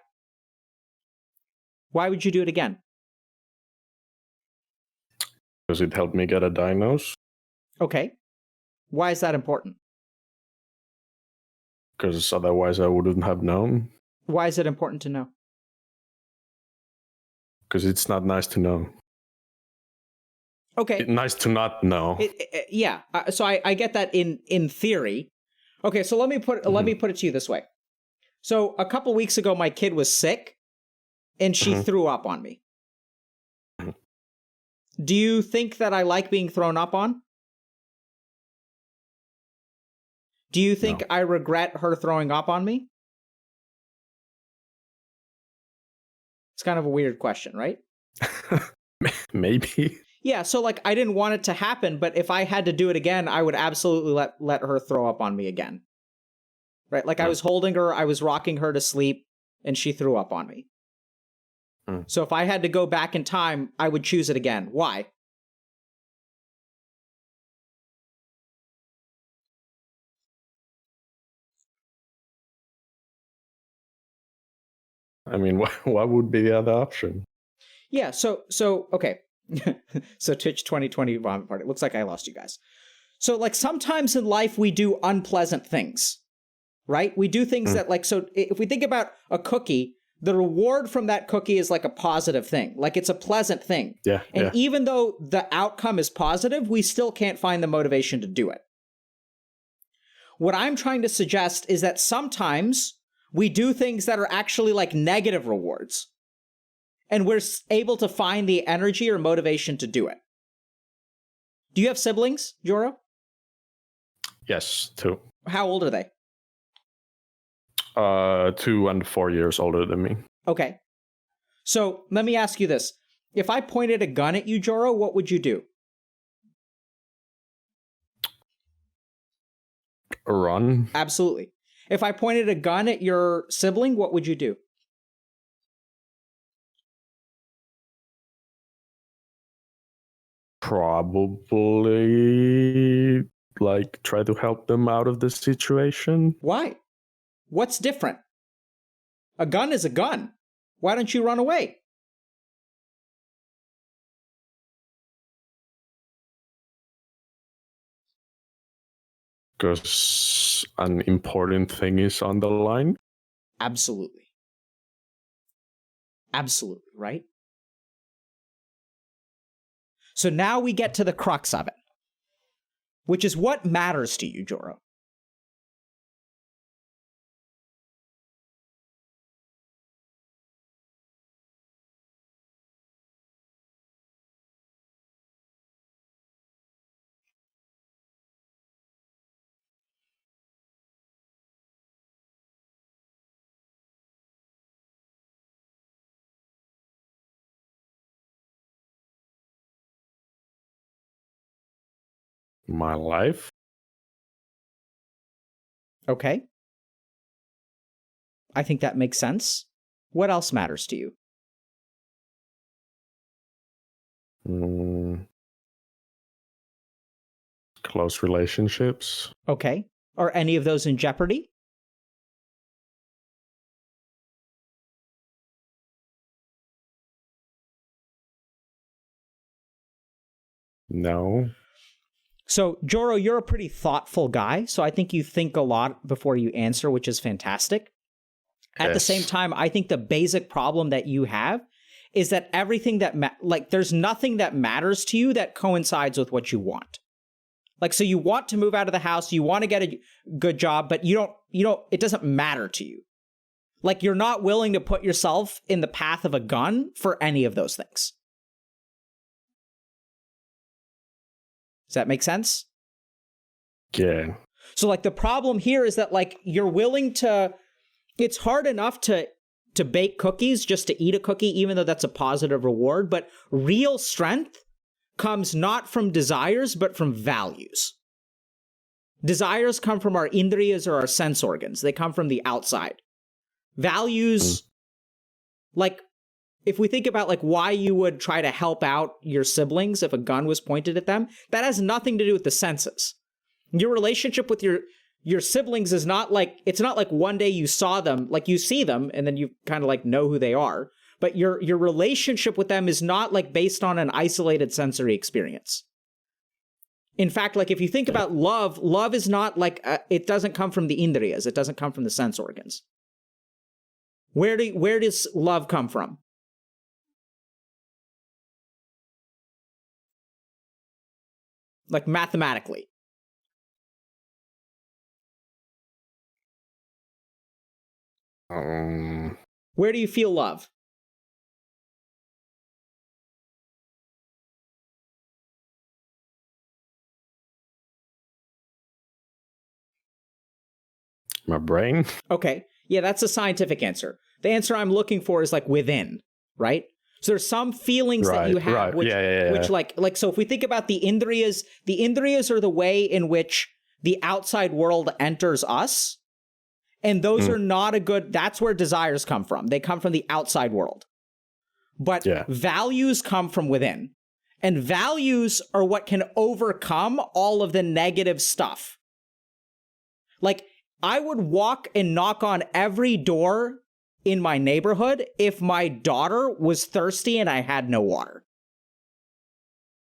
Why would you do it again? Because it helped me get a diagnosis. Okay. Why is that important? Because otherwise I wouldn't have known. Why is it important to know? Because it's not nice to know. Okay. It's nice to not know. Yeah. So I get that in theory. Okay, so let me put it to you this way. So a couple weeks ago, my kid was sick, and she threw up on me. Do you think that I like being thrown up on? Do you think I regret her throwing up on me? It's kind of a weird question, right? Maybe. Yeah, so like I didn't want it to happen, but if I had to do it again, I would absolutely let her throw up on me again. Right? Like I was holding her, I was rocking her to sleep, and she threw up on me. So if I had to go back in time, I would choose it again. Why? I mean, what would be the other option? Yeah, so okay. So Twitch 2020 vomit party. It looks like I lost you guys. So like sometimes in life we do unpleasant things, right? We do things that like, so if we think about a cookie, the reward from that cookie is like a positive thing. Like it's a pleasant thing. Yeah. And even though the outcome is positive, we still can't find the motivation to do it. What I'm trying to suggest is that sometimes we do things that are actually like negative rewards, and we're able to find the energy or motivation to do it. Do you have siblings, Joro? Yes, 2. How old are they? 2 and 4 years older than me. Okay. So let me ask you this. If I pointed a gun at you, Joro, what would you do? Run. Absolutely. If I pointed a gun at your sibling, what would you do? Probably like try to help them out of the situation. Why? What's different? A gun is a gun. Why don't you run away? Because an important thing is on the line. Absolutely. Absolutely, right? So now we get to the crux of it, which is what matters to you, Joro. My life. Okay. I think that makes sense. What else matters to you? Close relationships. Okay. Are any of those in jeopardy? No. So, Joro, you're a pretty thoughtful guy, so I think you think a lot before you answer, which is fantastic. At the same time, I think the basic problem that you have is that everything that, there's nothing that matters to you that coincides with what you want. Like, so you want to move out of the house, you want to get a good job, but you don't, it doesn't matter to you. Like, you're not willing to put yourself in the path of a gun for any of those things. Does that make sense? Yeah. So, like, the problem here is that, like, you're willing to, it's hard enough to bake cookies just to eat a cookie, even though that's a positive reward, but real strength comes not from desires, but from values. Desires come from our indriyas or our sense organs. They come from the outside. Values, like, if we think about, like, why you would try to help out your siblings if a gun was pointed at them, that has nothing to do with the senses. Your relationship with your siblings is not like, it's not like one day you saw them, like you see them and then you kind of like know who they are, but your relationship with them is not like based on an isolated sensory experience. In fact, like if you think about love is not like, it doesn't come from the indriyas, it doesn't come from the sense organs. Where does love come from? Like mathematically. Where do you feel love? My brain. Okay. Yeah, that's a scientific answer. The answer I'm looking for is like within, right? So there's some feelings that you have, which like, so if we think about the indriyas are the way in which the outside world enters us. And those are not a good, that's where desires come from. They come from the outside world. But values come from within. And values are what can overcome all of the negative stuff. Like, I would walk and knock on every door in my neighborhood if my daughter was thirsty and I had no water.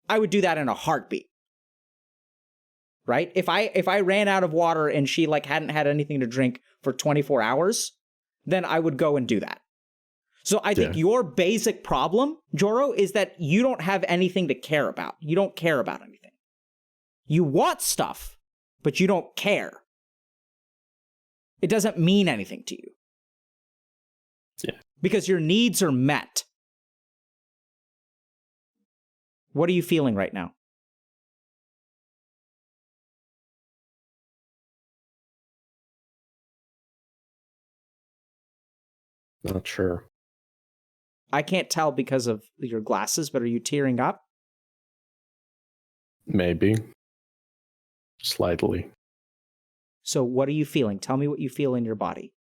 I would do that in a heartbeat. Right? If I ran out of water and she like hadn't had anything to drink for 24 hours, then I would go and do that. So I think your basic problem, Joro, is that you don't have anything to care about. You don't care about anything. You want stuff, but you don't care. It doesn't mean anything to you. Yeah. Because your needs are met. What are you feeling right now? Not sure. I can't tell because of your glasses, but are you tearing up? Maybe. Slightly. So what are you feeling? Tell me what you feel in your body.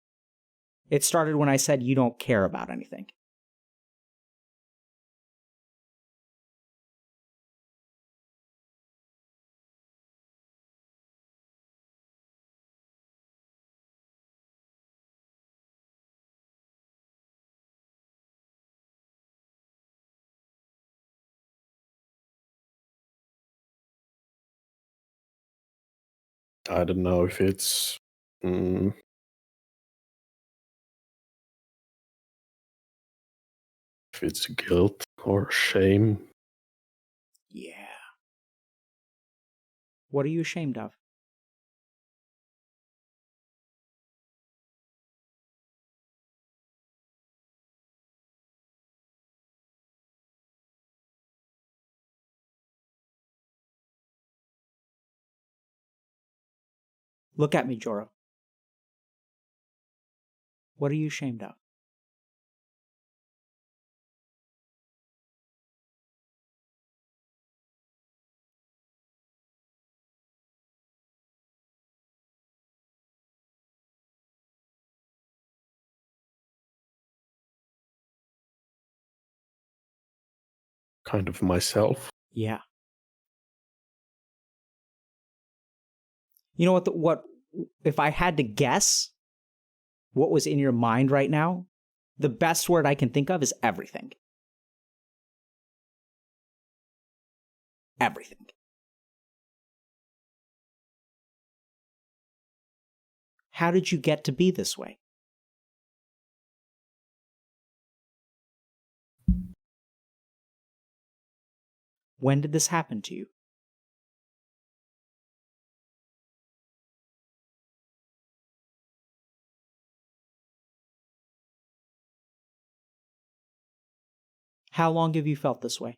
It started when I said you don't care about anything. I don't know if it's if it's guilt or shame. Yeah. What are you ashamed of? Look at me, Joro. What are you ashamed of? Kind of myself. Yeah. You know what if I had to guess what was in your mind right now, the best word I can think of is everything. Everything. How did you get to be this way? When did this happen to you? How long have you felt this way?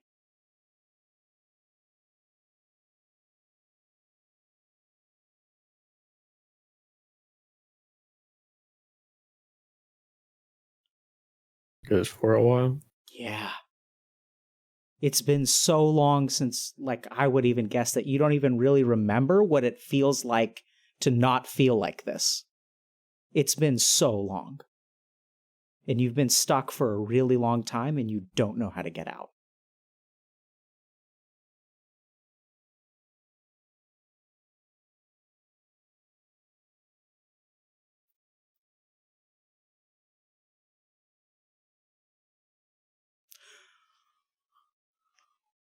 Guess for a while. Yeah. It's been so long since, like, I would even guess that you don't even really remember what it feels like to not feel like this. It's been so long. And you've been stuck for a really long time and you don't know how to get out.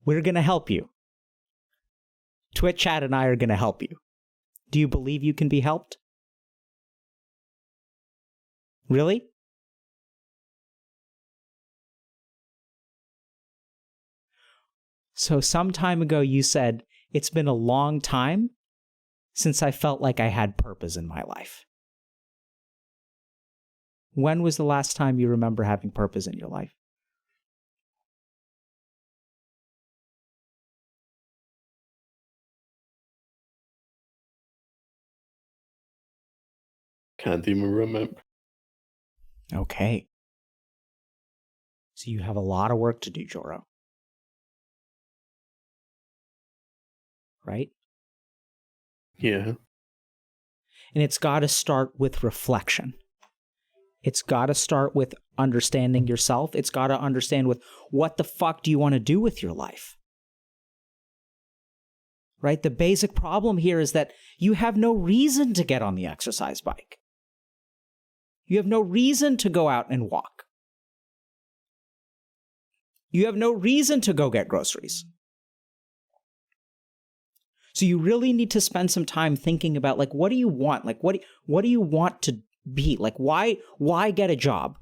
We're going to help you. Twitch chat and I are going to help you. Do you believe you can be helped? Really? So some time ago you said, it's been a long time since I felt like I had purpose in my life. When was the last time you remember having purpose in your life? Can't even remember. Okay. So you have a lot of work to do, Joro. Right? Yeah. And it's got to start with reflection. It's got to start with understanding yourself. It's got to understand with what the fuck do you want to do with your life? Right? The basic problem here is that you have no reason to get on the exercise bike. You have no reason to go out and walk. You have no reason to go get groceries. So you really need to spend some time thinking about, like, what do you want? Like, what do you want to be? Like, why get a job?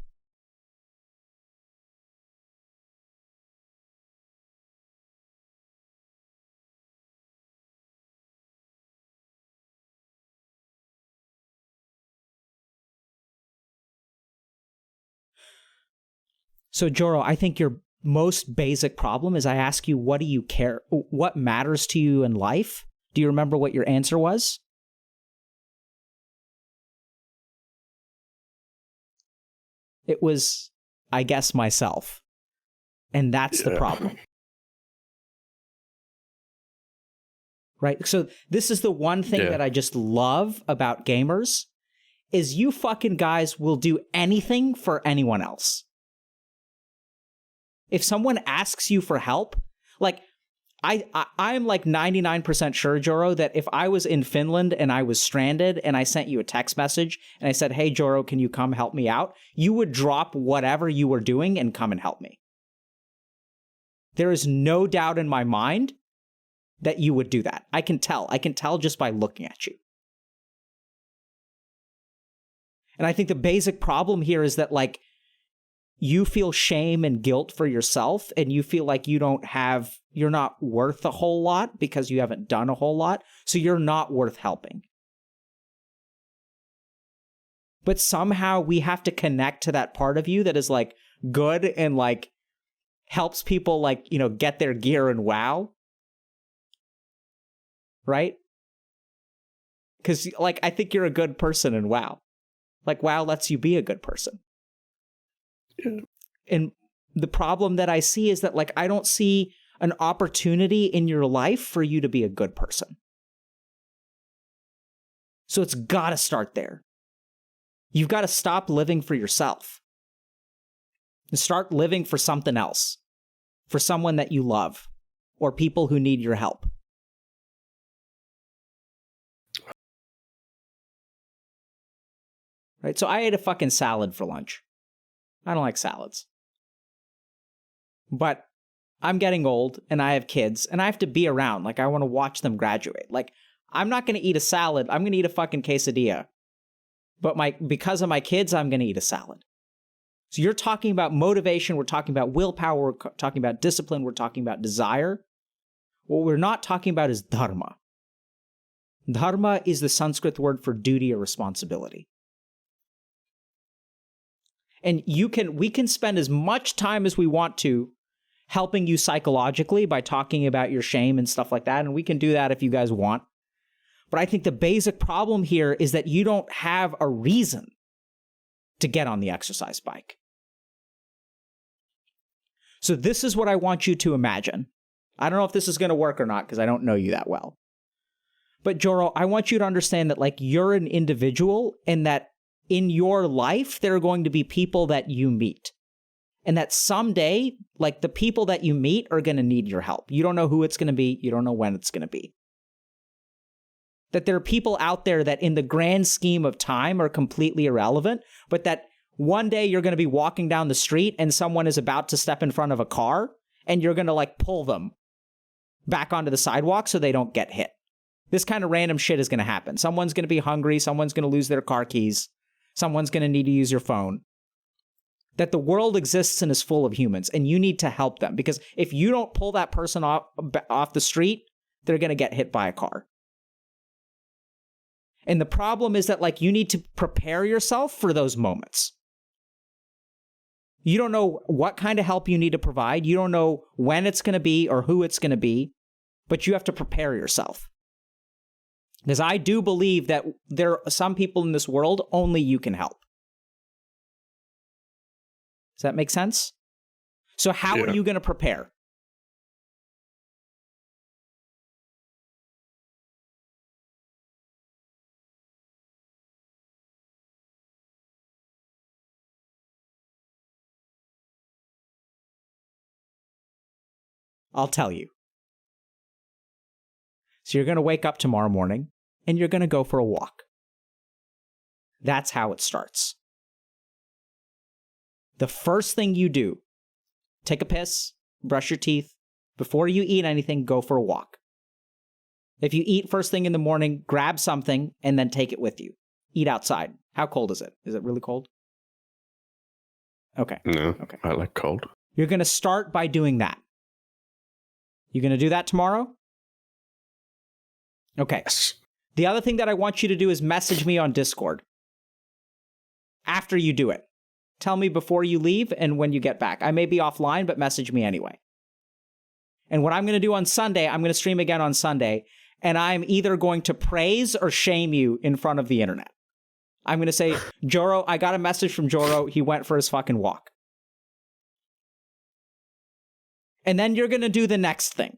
So, Joro, I think your most basic problem is I ask you, what do you care? What matters to you in life? Do you remember what your answer was? It was, I guess, myself. And that's the problem. Right? So this is the one thing that I just love about gamers is you fucking guys will do anything for anyone else. If someone asks you for help, like I'm like 99% sure, Joro, that if I was in Finland and I was stranded and I sent you a text message and I said, hey, Joro, can you come help me out? You would drop whatever you were doing and come and help me. There is no doubt in my mind that you would do that. I can tell. I can tell just by looking at you. And I think the basic problem here is that, like, you feel shame and guilt for yourself, and you feel like you're not worth a whole lot because you haven't done a whole lot, so you're not worth helping. But somehow we have to connect to that part of you that is, like, good and, like, helps people, like, you know, get their gear and WoW. Right? Because, like, I think you're a good person in WoW. Like, WoW lets you be a good person. Yeah. And the problem that I see is that, like, I don't see an opportunity in your life for you to be a good person. So it's got to start there. You've got to stop living for yourself and start living for something else, for someone that you love or people who need your help. Right? So I ate a fucking salad for lunch. I don't like salads. But I'm getting old and I have kids and I have to be around. Like, I want to watch them graduate. Like, I'm not going to eat a salad. I'm going to eat a fucking quesadilla. But because of my kids, I'm going to eat a salad. So you're talking about motivation. We're talking about willpower. We're talking about discipline. We're talking about desire. What we're not talking about is dharma. Dharma is the Sanskrit word for duty or responsibility. And we can spend as much time as we want to helping you psychologically by talking about your shame and stuff like that. And we can do that if you guys want. But I think the basic problem here is that you don't have a reason to get on the exercise bike. So this is what I want you to imagine. I don't know if this is going to work or not because I don't know you that well. But Joro, I want you to understand that, like, you're an individual and that in your life, there are going to be people that you meet. And that someday, like, the people that you meet are going to need your help. You don't know who it's going to be. You don't know when it's going to be. That there are people out there that in the grand scheme of time are completely irrelevant, but that one day you're going to be walking down the street and someone is about to step in front of a car and you're going to, like, pull them back onto the sidewalk so they don't get hit. This kind of random shit is going to happen. Someone's going to be hungry. Someone's going to lose their car keys. Someone's going to need to use your phone. That the world exists and is full of humans, and you need to help them. Because if you don't pull that person off the street, they're going to get hit by a car. And the problem is that, like, you need to prepare yourself for those moments. You don't know what kind of help you need to provide. You don't know when it's going to be or who it's going to be, but you have to prepare yourself. Because I do believe that there are some people in this world only you can help. Does that make sense? So how are you going to prepare? I'll tell you. So you're going to wake up tomorrow morning and you're going to go for a walk. That's how it starts. The first thing you do, take a piss, brush your teeth. Before you eat anything, go for a walk. If you eat first thing in the morning, grab something and then take it with you. Eat outside. How cold is it? Is it really cold? Okay. No, okay. I like cold. You're going to start by doing that. You going to do that tomorrow? Okay. Yes. The other thing that I want you to do is message me on Discord after you do it. tell me before you leave and when you get back. I may be offline, but message me anyway. And what I'm going to do on Sunday, I'm going to stream again on Sunday, and I'm either going to praise or shame you in front of the internet. I'm going to say, Joro, I got a message from Joro. He went for his fucking walk. And then you're going to do the next thing.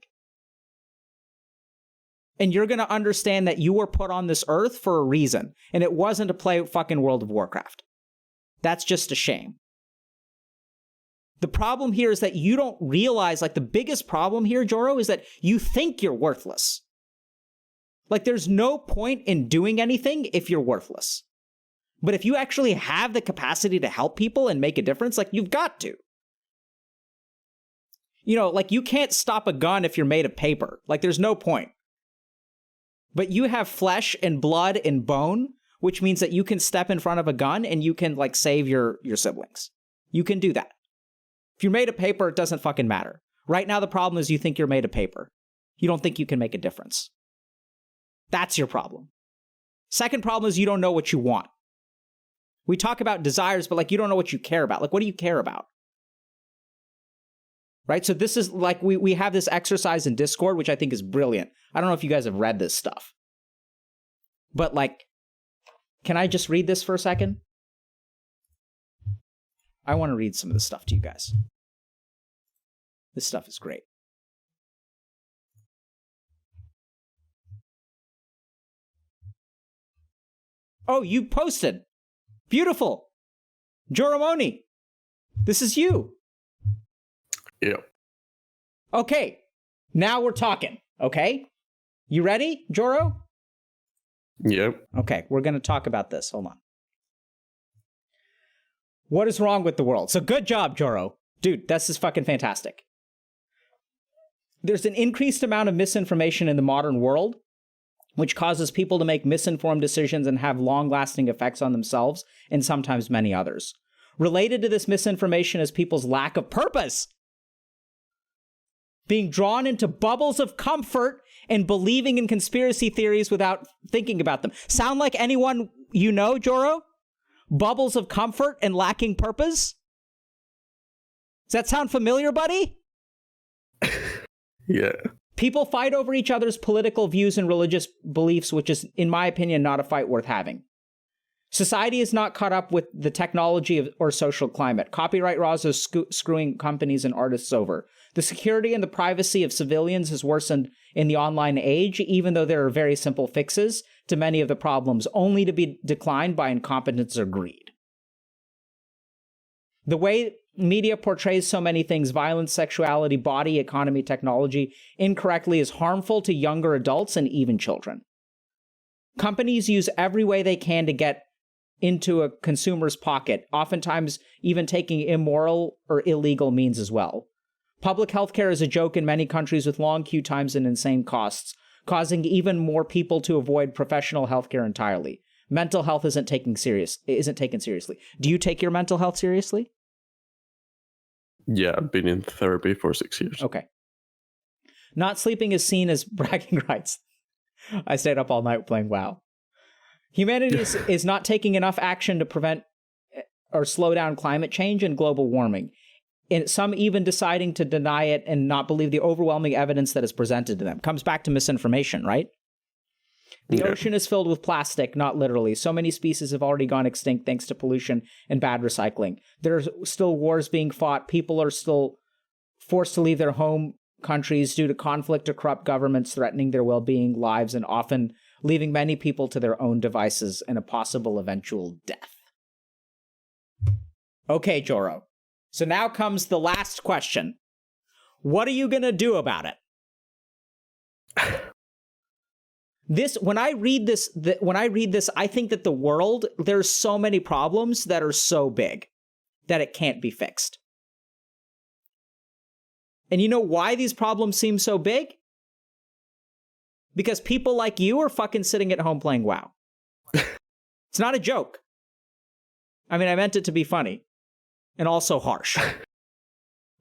And you're going to understand that you were put on this earth for a reason. And it wasn't to play fucking World of Warcraft. That's just a shame. The problem here is that you don't realize, like, the biggest problem here, Joro, is that you think you're worthless. Like, there's no point in doing anything if you're worthless. But if you actually have the capacity to help people and make a difference, like, you've got to. You know, like, you can't stop a gun if you're made of paper. Like, there's no point. But you have flesh and blood and bone, which means that you can step in front of a gun and you can, like, save your siblings. You can do that. If you're made of paper, it doesn't fucking matter. Right now, the problem is you think you're made of paper. You don't think you can make a difference. That's your problem. Second problem is you don't know what you want. We talk about desires, but, like, you don't know what you care about. Like, what do you care about? Right? So this is, like, we have this exercise in Discord, which I think is brilliant. I don't know if you guys have read this stuff. But, like, can I just read this for a second? I want to read some of this stuff to you guys. This stuff is great. Oh, you posted. Beautiful. Joromoni, this is you. Yeah. Okay, now we're talking, okay? You ready, Joro? Yep. Okay, we're going to talk about this. Hold on. What is wrong with the world? So good job, Joro. Dude, this is fucking fantastic. There's an increased amount of misinformation in the modern world, which causes people to make misinformed decisions and have long-lasting effects on themselves and sometimes many others. Related to this misinformation is people's lack of purpose. Being drawn into bubbles of comfort and believing in conspiracy theories without thinking about them. Sound like anyone you know, Joro? Bubbles of comfort and lacking purpose? Does that sound familiar, buddy? Yeah. People fight over each other's political views and religious beliefs, which is, in my opinion, not a fight worth having. Society is not caught up with the technology or social climate. Copyright laws are screwing companies and artists over. The security and the privacy of civilians has worsened in the online age, even though there are very simple fixes to many of the problems, only to be declined by incompetence or greed. The way media portrays so many things, violence, sexuality, body, economy, technology, incorrectly is harmful to younger adults and even children. Companies use every way they can to get into a consumer's pocket, oftentimes even taking immoral or illegal means as well. Public healthcare is a joke in many countries with long queue times and insane costs, causing even more people to avoid professional healthcare entirely. Mental health isn't taken seriously. Do you take your mental health seriously? Yeah, I've been in therapy for 6 years. Okay. Not sleeping is seen as bragging rights. I stayed up all night playing WoW. Humanity is not taking enough action to prevent or slow down climate change and global warming. And some even deciding to deny it and not believe the overwhelming evidence that is presented to them. Comes back to misinformation, right? The ocean is filled with plastic, not literally. So many species have already gone extinct thanks to pollution and bad recycling. There's still wars being fought. People are still forced to leave their home countries due to conflict or corrupt governments threatening their well-being, lives, and often leaving many people to their own devices and a possible eventual death. Okay, Joro. So now comes the last question. What are you going to do about it? When I read this, I think that the world, there's so many problems that are so big that it can't be fixed. And you know why these problems seem so big? Because people like you are fucking sitting at home playing WoW. It's not a joke. I mean, I meant it to be funny. And also harsh.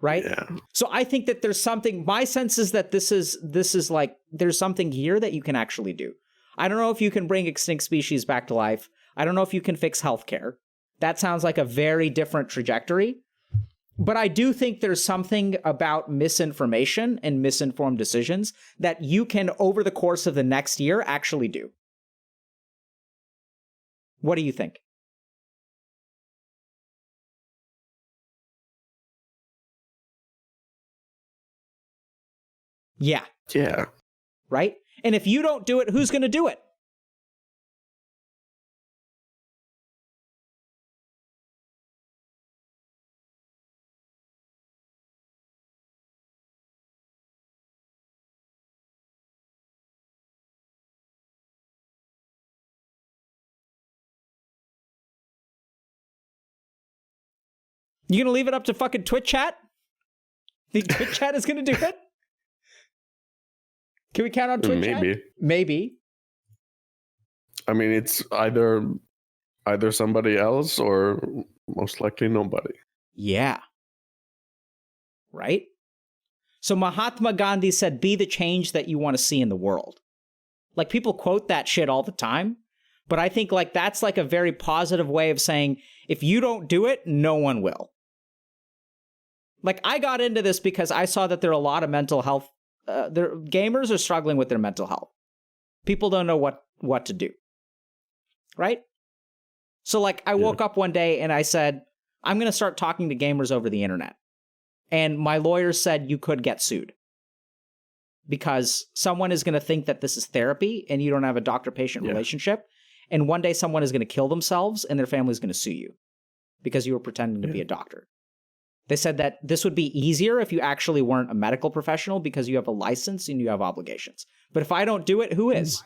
Right? Yeah. So I think that there's something, my sense is that this is like, there's something here that you can actually do. I don't know if you can bring extinct species back to life. I don't know if you can fix healthcare. That sounds like a very different trajectory. But I do think there's something about misinformation and misinformed decisions that you can, over the course of the next year, actually do. What do you think? Yeah. Yeah. Right? And if you don't do it, who's going to do it? You going to leave it up to fucking Twitch chat? Think Twitch chat is going to do it? Can we count on Twitch chat? Maybe. I mean, it's either somebody else or most likely nobody. Yeah. Right? So Mahatma Gandhi said, be the change that you want to see in the world. Like, people quote that shit all the time. But I think, like, that's like a very positive way of saying, if you don't do it, no one will. Like, I got into this because I saw that there are a lot of mental health. Gamers are struggling with their mental health. People don't know what to do. Right? So, like, I woke up one day and I said, I'm going to start talking to gamers over the internet. And my lawyer said you could get sued. Because someone is going to think that this is therapy and you don't have a doctor-patient relationship. And one day someone is going to kill themselves and their family is going to sue you because you were pretending to be a doctor. They said that this would be easier if you actually weren't a medical professional because you have a license and you have obligations. But if I don't do it, who is?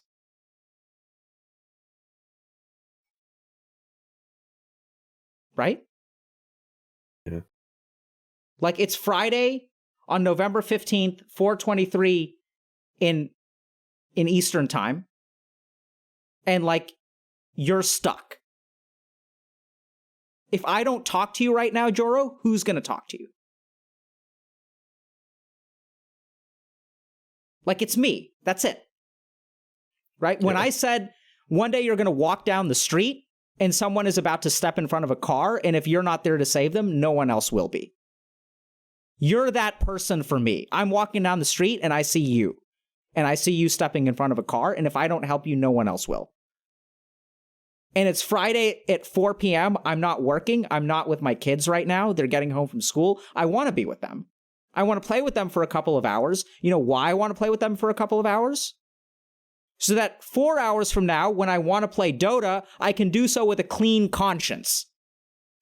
Right? Yeah. Like, it's Friday on November 15th, 4:23 in Eastern time. And, like, you're stuck. If I don't talk to you right now, Joro, who's going to talk to you? Like, it's me. That's it. Right? When I said one day you're going to walk down the street and someone is about to step in front of a car, and if you're not there to save them, no one else will be. You're that person for me. I'm walking down the street and I see you. And I see you stepping in front of a car, and if I don't help you, no one else will. And it's Friday at 4 p.m. I'm not working. I'm not with my kids right now. They're getting home from school. I want to be with them. I want to play with them for a couple of hours. You know why I want to play with them for a couple of hours? So that 4 hours from now, when I want to play Dota, I can do so with a clean conscience.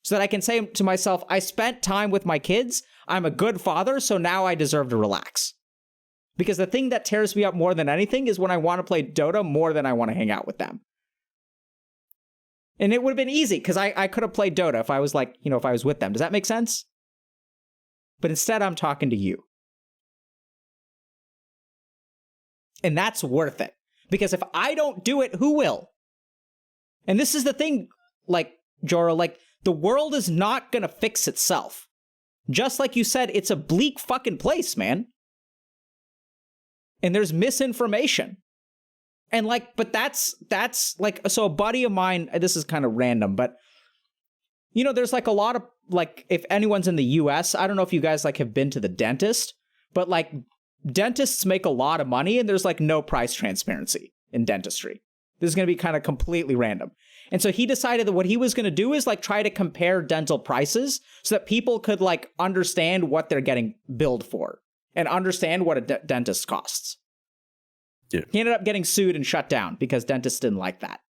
So that I can say to myself, I spent time with my kids. I'm a good father, so now I deserve to relax. Because the thing that tears me up more than anything is when I want to play Dota more than I want to hang out with them. And it would have been easy, because I could have played Dota if I was like, if I was with them. Does that make sense? But instead, I'm talking to you. And that's worth it. Because if I don't do it, who will? And this is the thing, like, Joro, like, the world is not going to fix itself. Just like you said, it's a bleak fucking place, man. And there's misinformation. And like, but that's like, so a buddy of mine, this is kind of random, but there's like a lot of, like, if anyone's in the US, I don't know if you guys like have been to the dentist, but like dentists make a lot of money and there's like no price transparency in dentistry. This is going to be kind of completely random. And so he decided that what he was going to do is like try to compare dental prices so that people could like understand what they're getting billed for and understand what a dentist costs. Yeah. He ended up getting sued and shut down because dentists didn't like that.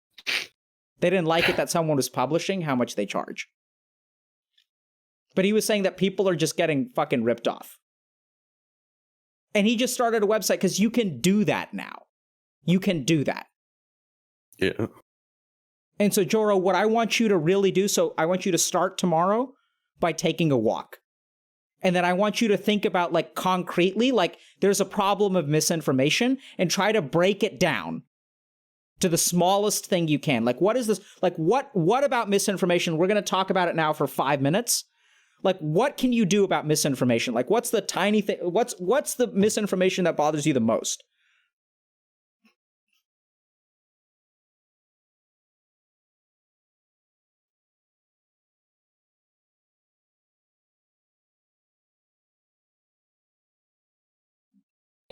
They didn't like it that someone was publishing how much they charge. But he was saying that people are just getting fucking ripped off. And he just started a website because you can do that now. You can do that. Yeah. And so, Joro, what I want you to really do, so I want you to start tomorrow by taking a walk. And then I want you to think about, like, concretely, like, there's a problem of misinformation and try to break it down to the smallest thing you can. Like, what is this? Like, what about misinformation? We're going to talk about it now for 5 minutes. Like, what can you do about misinformation? Like, what's the tiny thing? What's the misinformation that bothers you the most?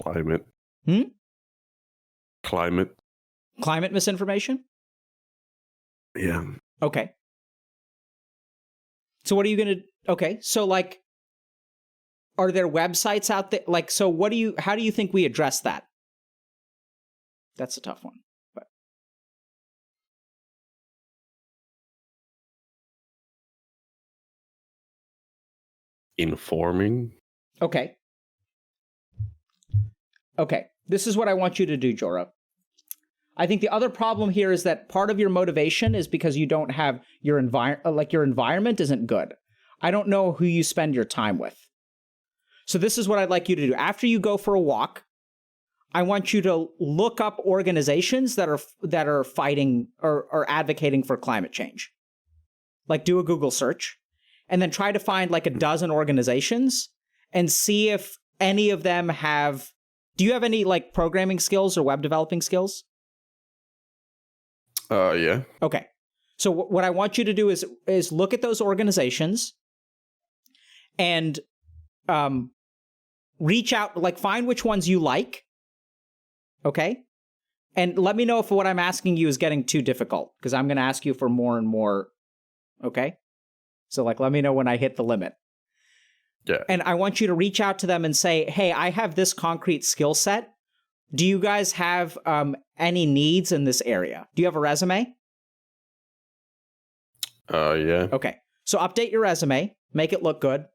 Climate. Hmm? Climate. Climate misinformation? Yeah. Okay. So what are you going to... Okay, so like, are there websites out there? Like, so how do you think we address that? That's a tough one. But Informing. Okay. Okay. This is what I want you to do, Joro. I think the other problem here is that part of your motivation is because you don't have your environment isn't good. I don't know who you spend your time with. So this is what I'd like you to do. After you go for a walk, I want you to look up organizations that are fighting or advocating for climate change. Like, do a Google search and then try to find like a dozen organizations and see if any of them have... Do you have any like programming skills or web developing skills? Yeah. Okay. So what I want you to do is look at those organizations and reach out, like find which ones you like. Okay? And let me know if what I'm asking you is getting too difficult, because I'm going to ask you for more and more. Okay? So like, let me know when I hit the limit. Yeah. And I want you to reach out to them and say, hey, I have this concrete skill set. Do you guys have any needs in this area? Do you have a resume? Yeah. Okay. So update your resume, make it look good,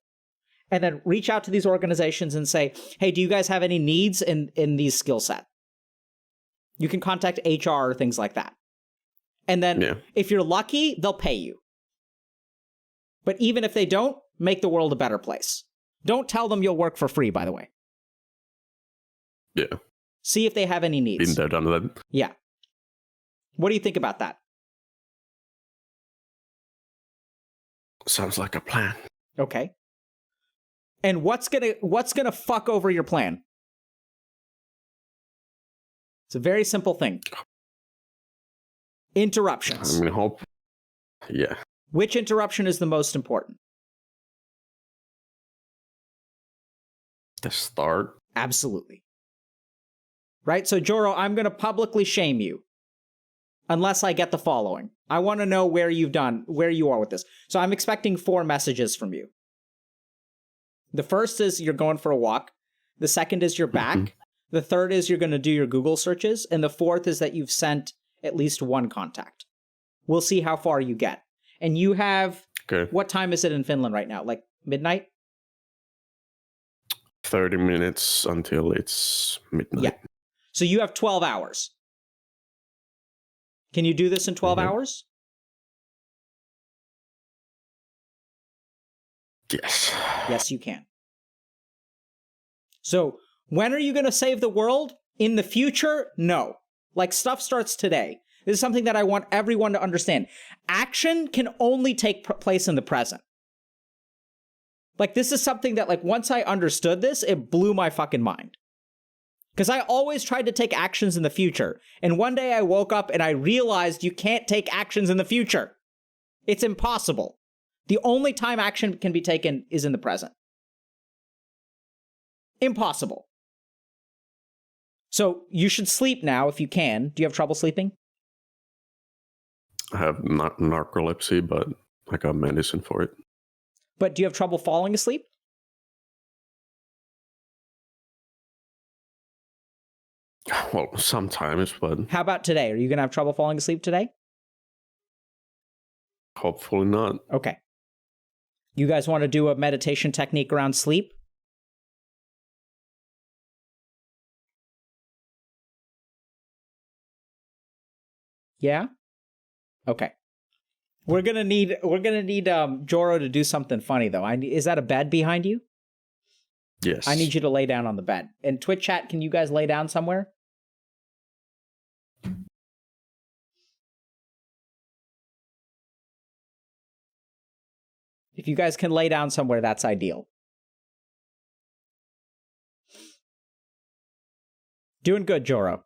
and then reach out to these organizations and say, hey, do you guys have any needs in these skill set? You can contact HR or things like that. And then if you're lucky, they'll pay you. But even if they don't, make the world a better place. Don't tell them you'll work for free, by the way. Yeah. See if they have any needs. Been there, done that. Yeah. What do you think about that? Sounds like a plan. Okay. And what's gonna fuck over your plan? It's a very simple thing. Interruptions. I'm gonna hope. Yeah. Which interruption is the most important? The start. Absolutely. Right? So, Joro, I'm going to publicly shame you unless I get the following. I want to know where you are with this. So I'm expecting 4 messages from you. The first is you're going for a walk. The second is you're back. Mm-hmm. The third is you're going to do your Google searches. And the fourth is that you've sent at least one contact. We'll see how far you get. And you have... Okay. What time is it in Finland right now? Like midnight? 30 minutes until it's midnight. Yeah. So you have 12 hours. Can you do this in 12 hours? Yes. Yes, you can. So when are you going to save the world? In the future? No. Like, stuff starts today. This is something that I want everyone to understand. Action can only take place in the present. Like, this is something that, like, once I understood this, it blew my fucking mind. Because I always tried to take actions in the future. And one day I woke up and I realized you can't take actions in the future. It's impossible. The only time action can be taken is in the present. Impossible. So you should sleep now if you can. Do you have trouble sleeping? I have narcolepsy, but I got medicine for it. But do you have trouble falling asleep? Well, sometimes, but... How about today? Are you going to have trouble falling asleep today? Hopefully not. Okay. You guys want to do a meditation technique around sleep? Yeah? Okay. We're gonna need Joro to do something funny though. Is that a bed behind you? Yes. I need you to lay down on the bed. And Twitch chat, can you guys lay down somewhere? If you guys can lay down somewhere, that's ideal. Doing good, Joro.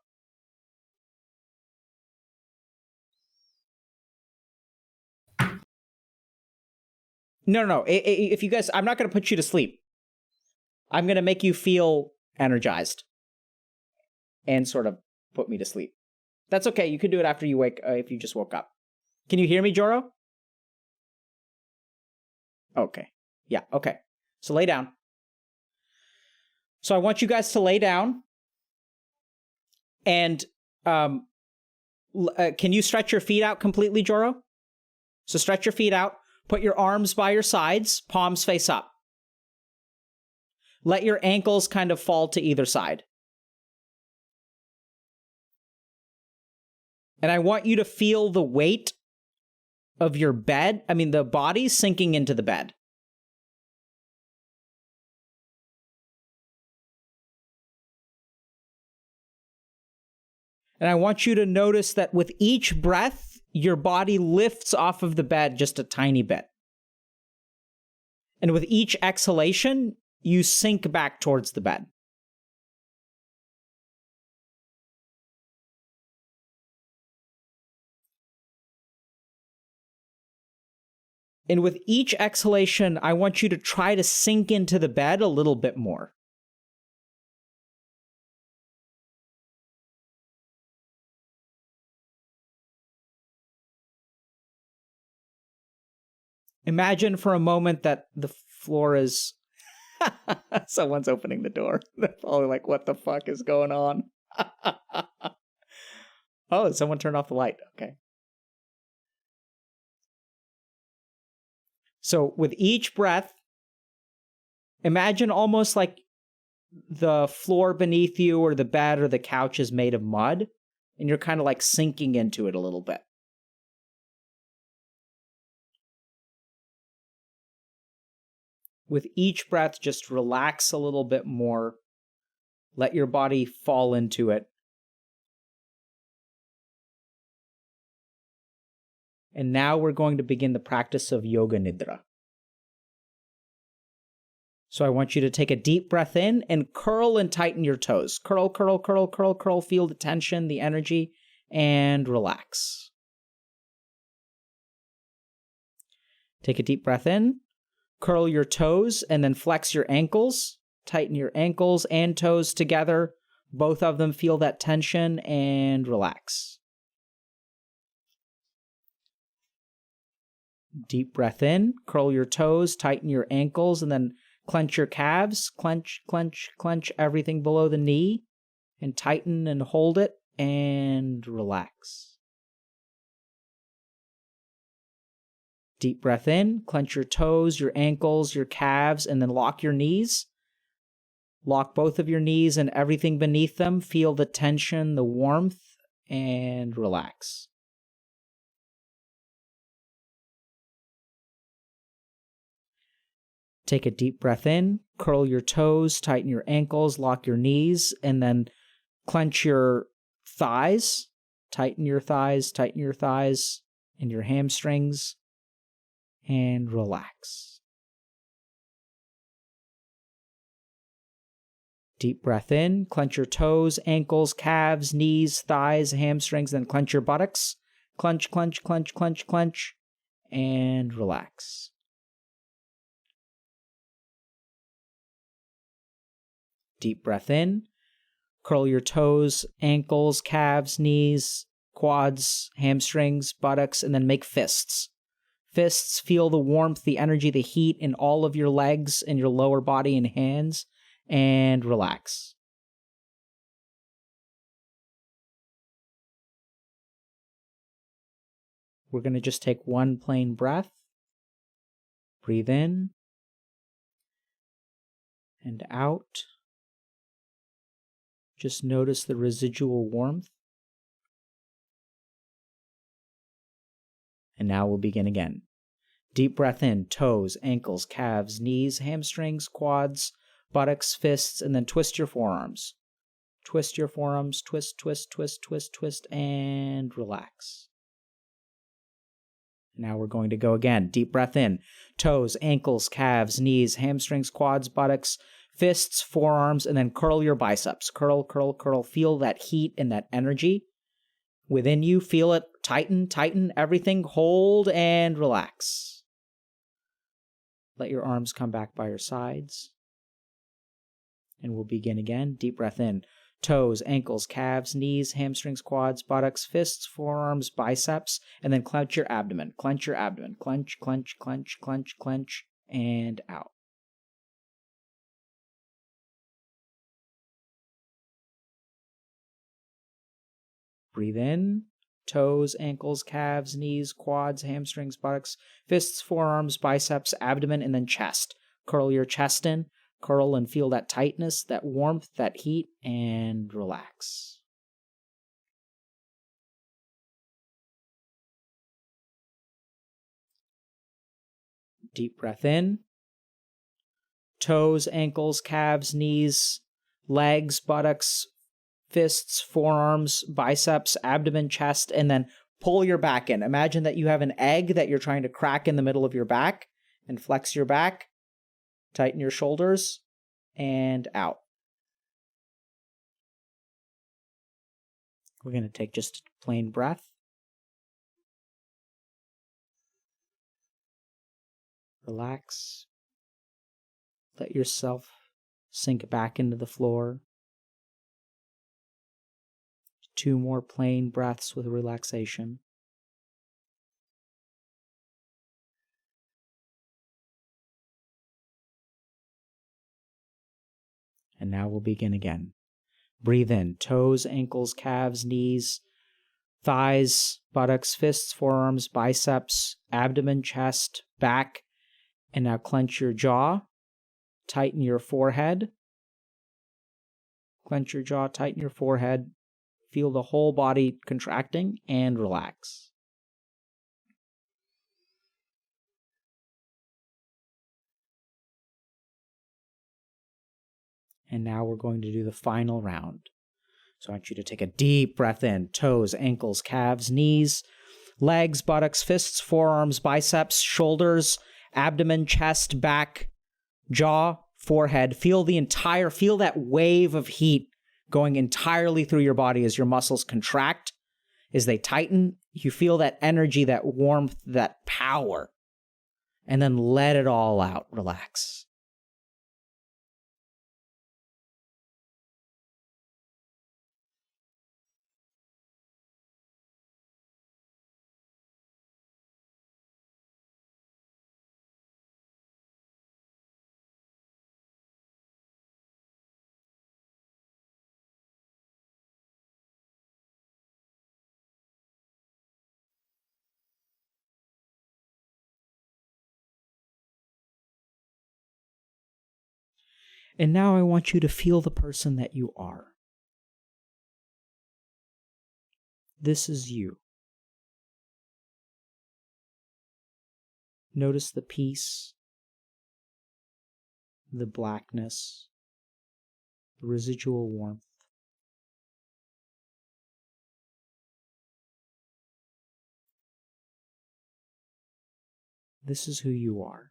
No. If you guys, I'm not going to put you to sleep. I'm going to make you feel energized. and sort of put me to sleep. That's okay. You can do it after you wake, if you just woke up. Can you hear me, Joro? Okay. Yeah, okay. So lay down. So I want you guys to lay down. And can you stretch your feet out completely, Joro? So stretch your feet out. Put your arms by your sides, palms face up. Let your ankles kind of fall to either side. And I want you to feel the weight of your bed, the body sinking into the bed. And I want you to notice that with each breath, your body lifts off of the bed just a tiny bit. And with each exhalation, you sink back towards the bed. And with each exhalation, I want you to try to sink into the bed a little bit more. Imagine for a moment that the floor is... Someone's opening the door. They're probably like, what the fuck is going on? Oh, someone turned off the light. Okay. So with each breath, imagine almost like the floor beneath you or the bed or the couch is made of mud, and you're kind of like sinking into it a little bit. With each breath, just relax a little bit more. Let your body fall into it. And now we're going to begin the practice of Yoga Nidra. So I want you to take a deep breath in and curl and tighten your toes. Curl, curl, curl, curl, curl. Feel the tension, the energy, and relax. Take a deep breath in. Curl your toes and then flex your ankles. Tighten your ankles and toes together. Both of them feel that tension and relax. Deep breath in. Curl your toes, tighten your ankles, and then clench your calves. Clench, clench, clench everything below the knee. And tighten and hold it and relax. Deep breath in, clench your toes, your ankles, your calves, and then lock your knees. Lock both of your knees and everything beneath them. Feel the tension, the warmth, and relax. Take a deep breath in, curl your toes, tighten your ankles, lock your knees, and then clench your thighs. Tighten your thighs, and your hamstrings. And relax. Deep breath in, clench your toes, ankles, calves, knees, thighs, hamstrings, then clench your buttocks. Clench, clench, clench, clench, clench, and relax. Deep breath in, curl your toes, ankles, calves, knees, quads, hamstrings, buttocks, and then make fists. Fists, feel the warmth, the energy, the heat in all of your legs and your lower body and hands, and relax. We're going to just take one plain breath. Breathe in and out. Just notice the residual warmth. And now we'll begin again. Deep breath in, toes, ankles, calves, knees, hamstrings, quads, buttocks, fists, and then twist your forearms. Twist your forearms, twist, twist, twist, twist, twist, and relax. Now we're going to go again. Deep breath in, toes, ankles, calves, knees, hamstrings, quads, buttocks, fists, forearms, and then curl your biceps. Curl, curl, curl. Feel that heat and that energy within you. Feel it. Tighten, tighten everything. Hold and relax. Let your arms come back by your sides. And we'll begin again. Deep breath in. toes, ankles, calves, knees, hamstrings, quads, buttocks, fists, forearms, biceps, and then clench your abdomen. Clench your abdomen. Clench, clench, clench, clench, clench, and out. Breathe in. Toes, ankles, calves, knees, quads, hamstrings, buttocks, fists, forearms, biceps, abdomen, and then chest. Curl your chest in. Curl and feel that tightness, that warmth, that heat, and relax. Deep breath in. Toes, ankles, calves, knees, legs, buttocks, fists, forearms, biceps, abdomen, chest, and then pull your back in. Imagine that you have an egg that you're trying to crack in the middle of your back, and flex your back, tighten your shoulders, and out. We're going to take just a plain breath. Relax. Let yourself sink back into the floor. 2 more plain breaths with relaxation. And now we'll begin again. Breathe in. Toes, ankles, calves, knees, thighs, buttocks, fists, forearms, biceps, abdomen, chest, back. And now clench your jaw. Tighten your forehead. Clench your jaw, tighten your forehead. Feel the whole body contracting and relax. And now we're going to do the final round. So I want you to take a deep breath in. Toes, ankles, calves, knees, legs, buttocks, fists, forearms, biceps, shoulders, abdomen, chest, back, jaw, forehead. Feel that wave of heat going entirely through your body as your muscles contract, as they tighten. You feel that energy, that warmth, that power. And then let it all out. Relax. And now I want you to feel the person that you are. This is you. Notice the peace, the blackness, the residual warmth. This is who you are.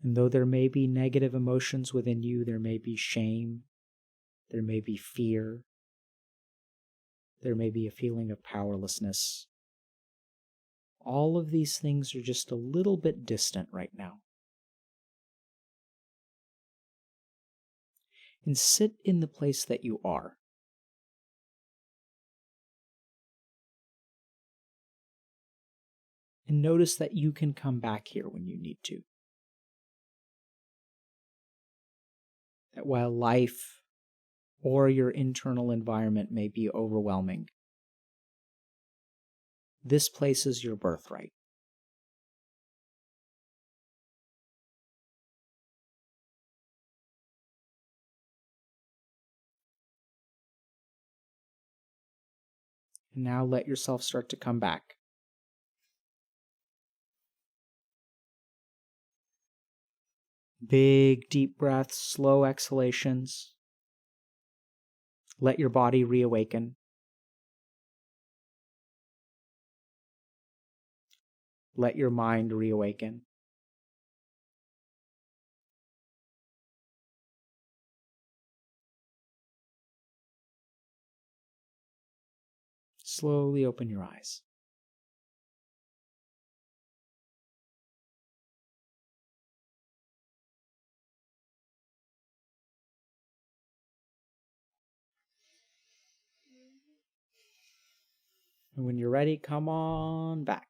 And though there may be negative emotions within you, there may be shame, there may be fear, there may be a feeling of powerlessness. All of these things are just a little bit distant right now. And sit in the place that you are. And notice that you can come back here when you need to. That while life or your internal environment may be overwhelming, this place is your birthright. And now let yourself start to come back. Big, deep breaths, slow exhalations. Let your body reawaken. Let your mind reawaken. Slowly open your eyes. And when you're ready, come on back.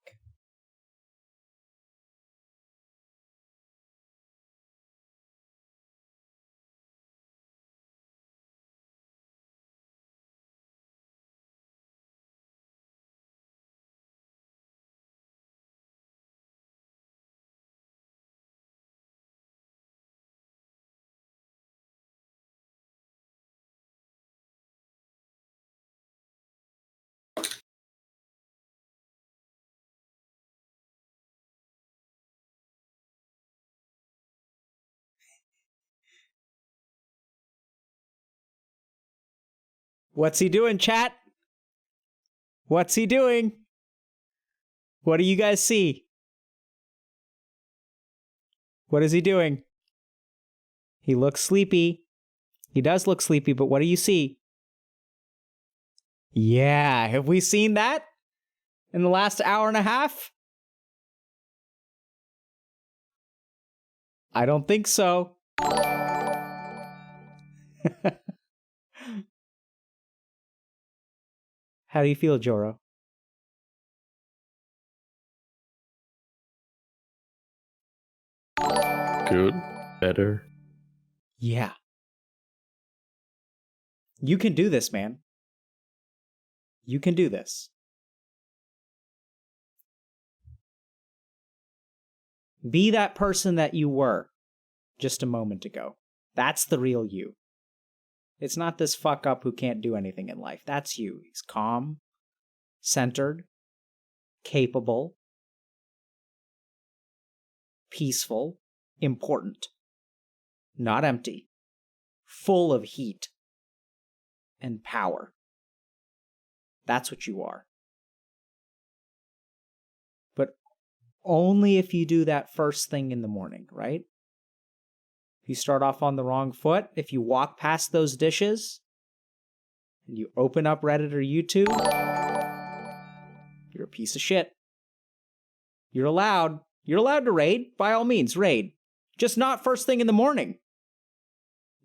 What's he doing, chat? What's he doing? What do you guys see? What is he doing? He looks sleepy. He does look sleepy, but what do you see? Yeah, have we seen that in the last hour and a half? I don't think so. How do you feel, Joro? Good. Better. Yeah. You can do this, man. You can do this. Be that person that you were just a moment ago. That's the real you. It's not this fuck up who can't do anything in life. That's you. He's calm, centered, capable, peaceful, important, not empty, full of heat and power. That's what you are. But only if you do that first thing in the morning, right? If you start off on the wrong foot, if you walk past those dishes, and you open up Reddit or YouTube, you're a piece of shit. You're allowed to raid, by all means, raid. Just not first thing in the morning.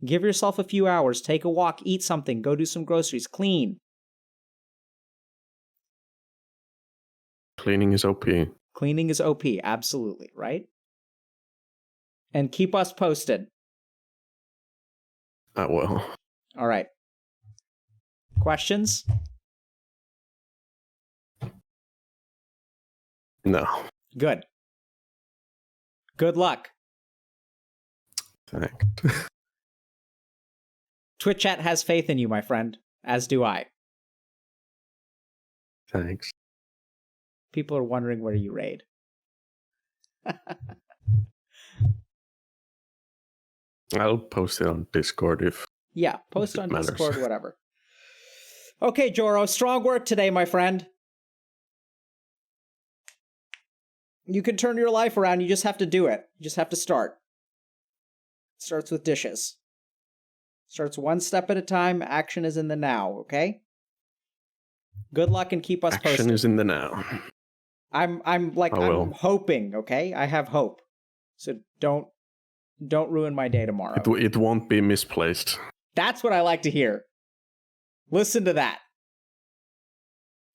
Give yourself a few hours, take a walk, eat something, go do some groceries, clean. Cleaning is OP. Cleaning is OP, absolutely, right? And keep us posted. I will. All right. Questions? No. Good. Good luck. Thanks. Twitch chat has faith in you, my friend, as do I. Thanks. People are wondering where you raid. I'll post it on Discord if... Yeah, post if on matters. Discord, whatever. Okay, Joro, strong work today, my friend. You can turn your life around, you just have to do it. You just have to start. It starts with dishes. Starts one step at a time, action is in the now, okay? Good luck and keep us posted. Action is in the now. I'm hoping, okay? I have hope. So don't ruin my day tomorrow. It won't be misplaced. That's what I like to hear. Listen to that.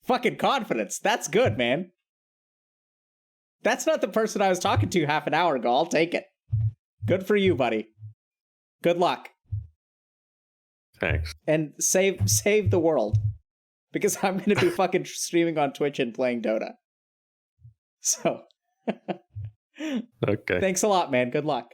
Fucking confidence. That's good, man. That's not the person I was talking to half an hour ago. I'll take it. Good for you, buddy. Good luck. Thanks. And save the world. Because I'm going to be fucking streaming on Twitch and playing Dota. So. Okay. Thanks a lot, man. Good luck.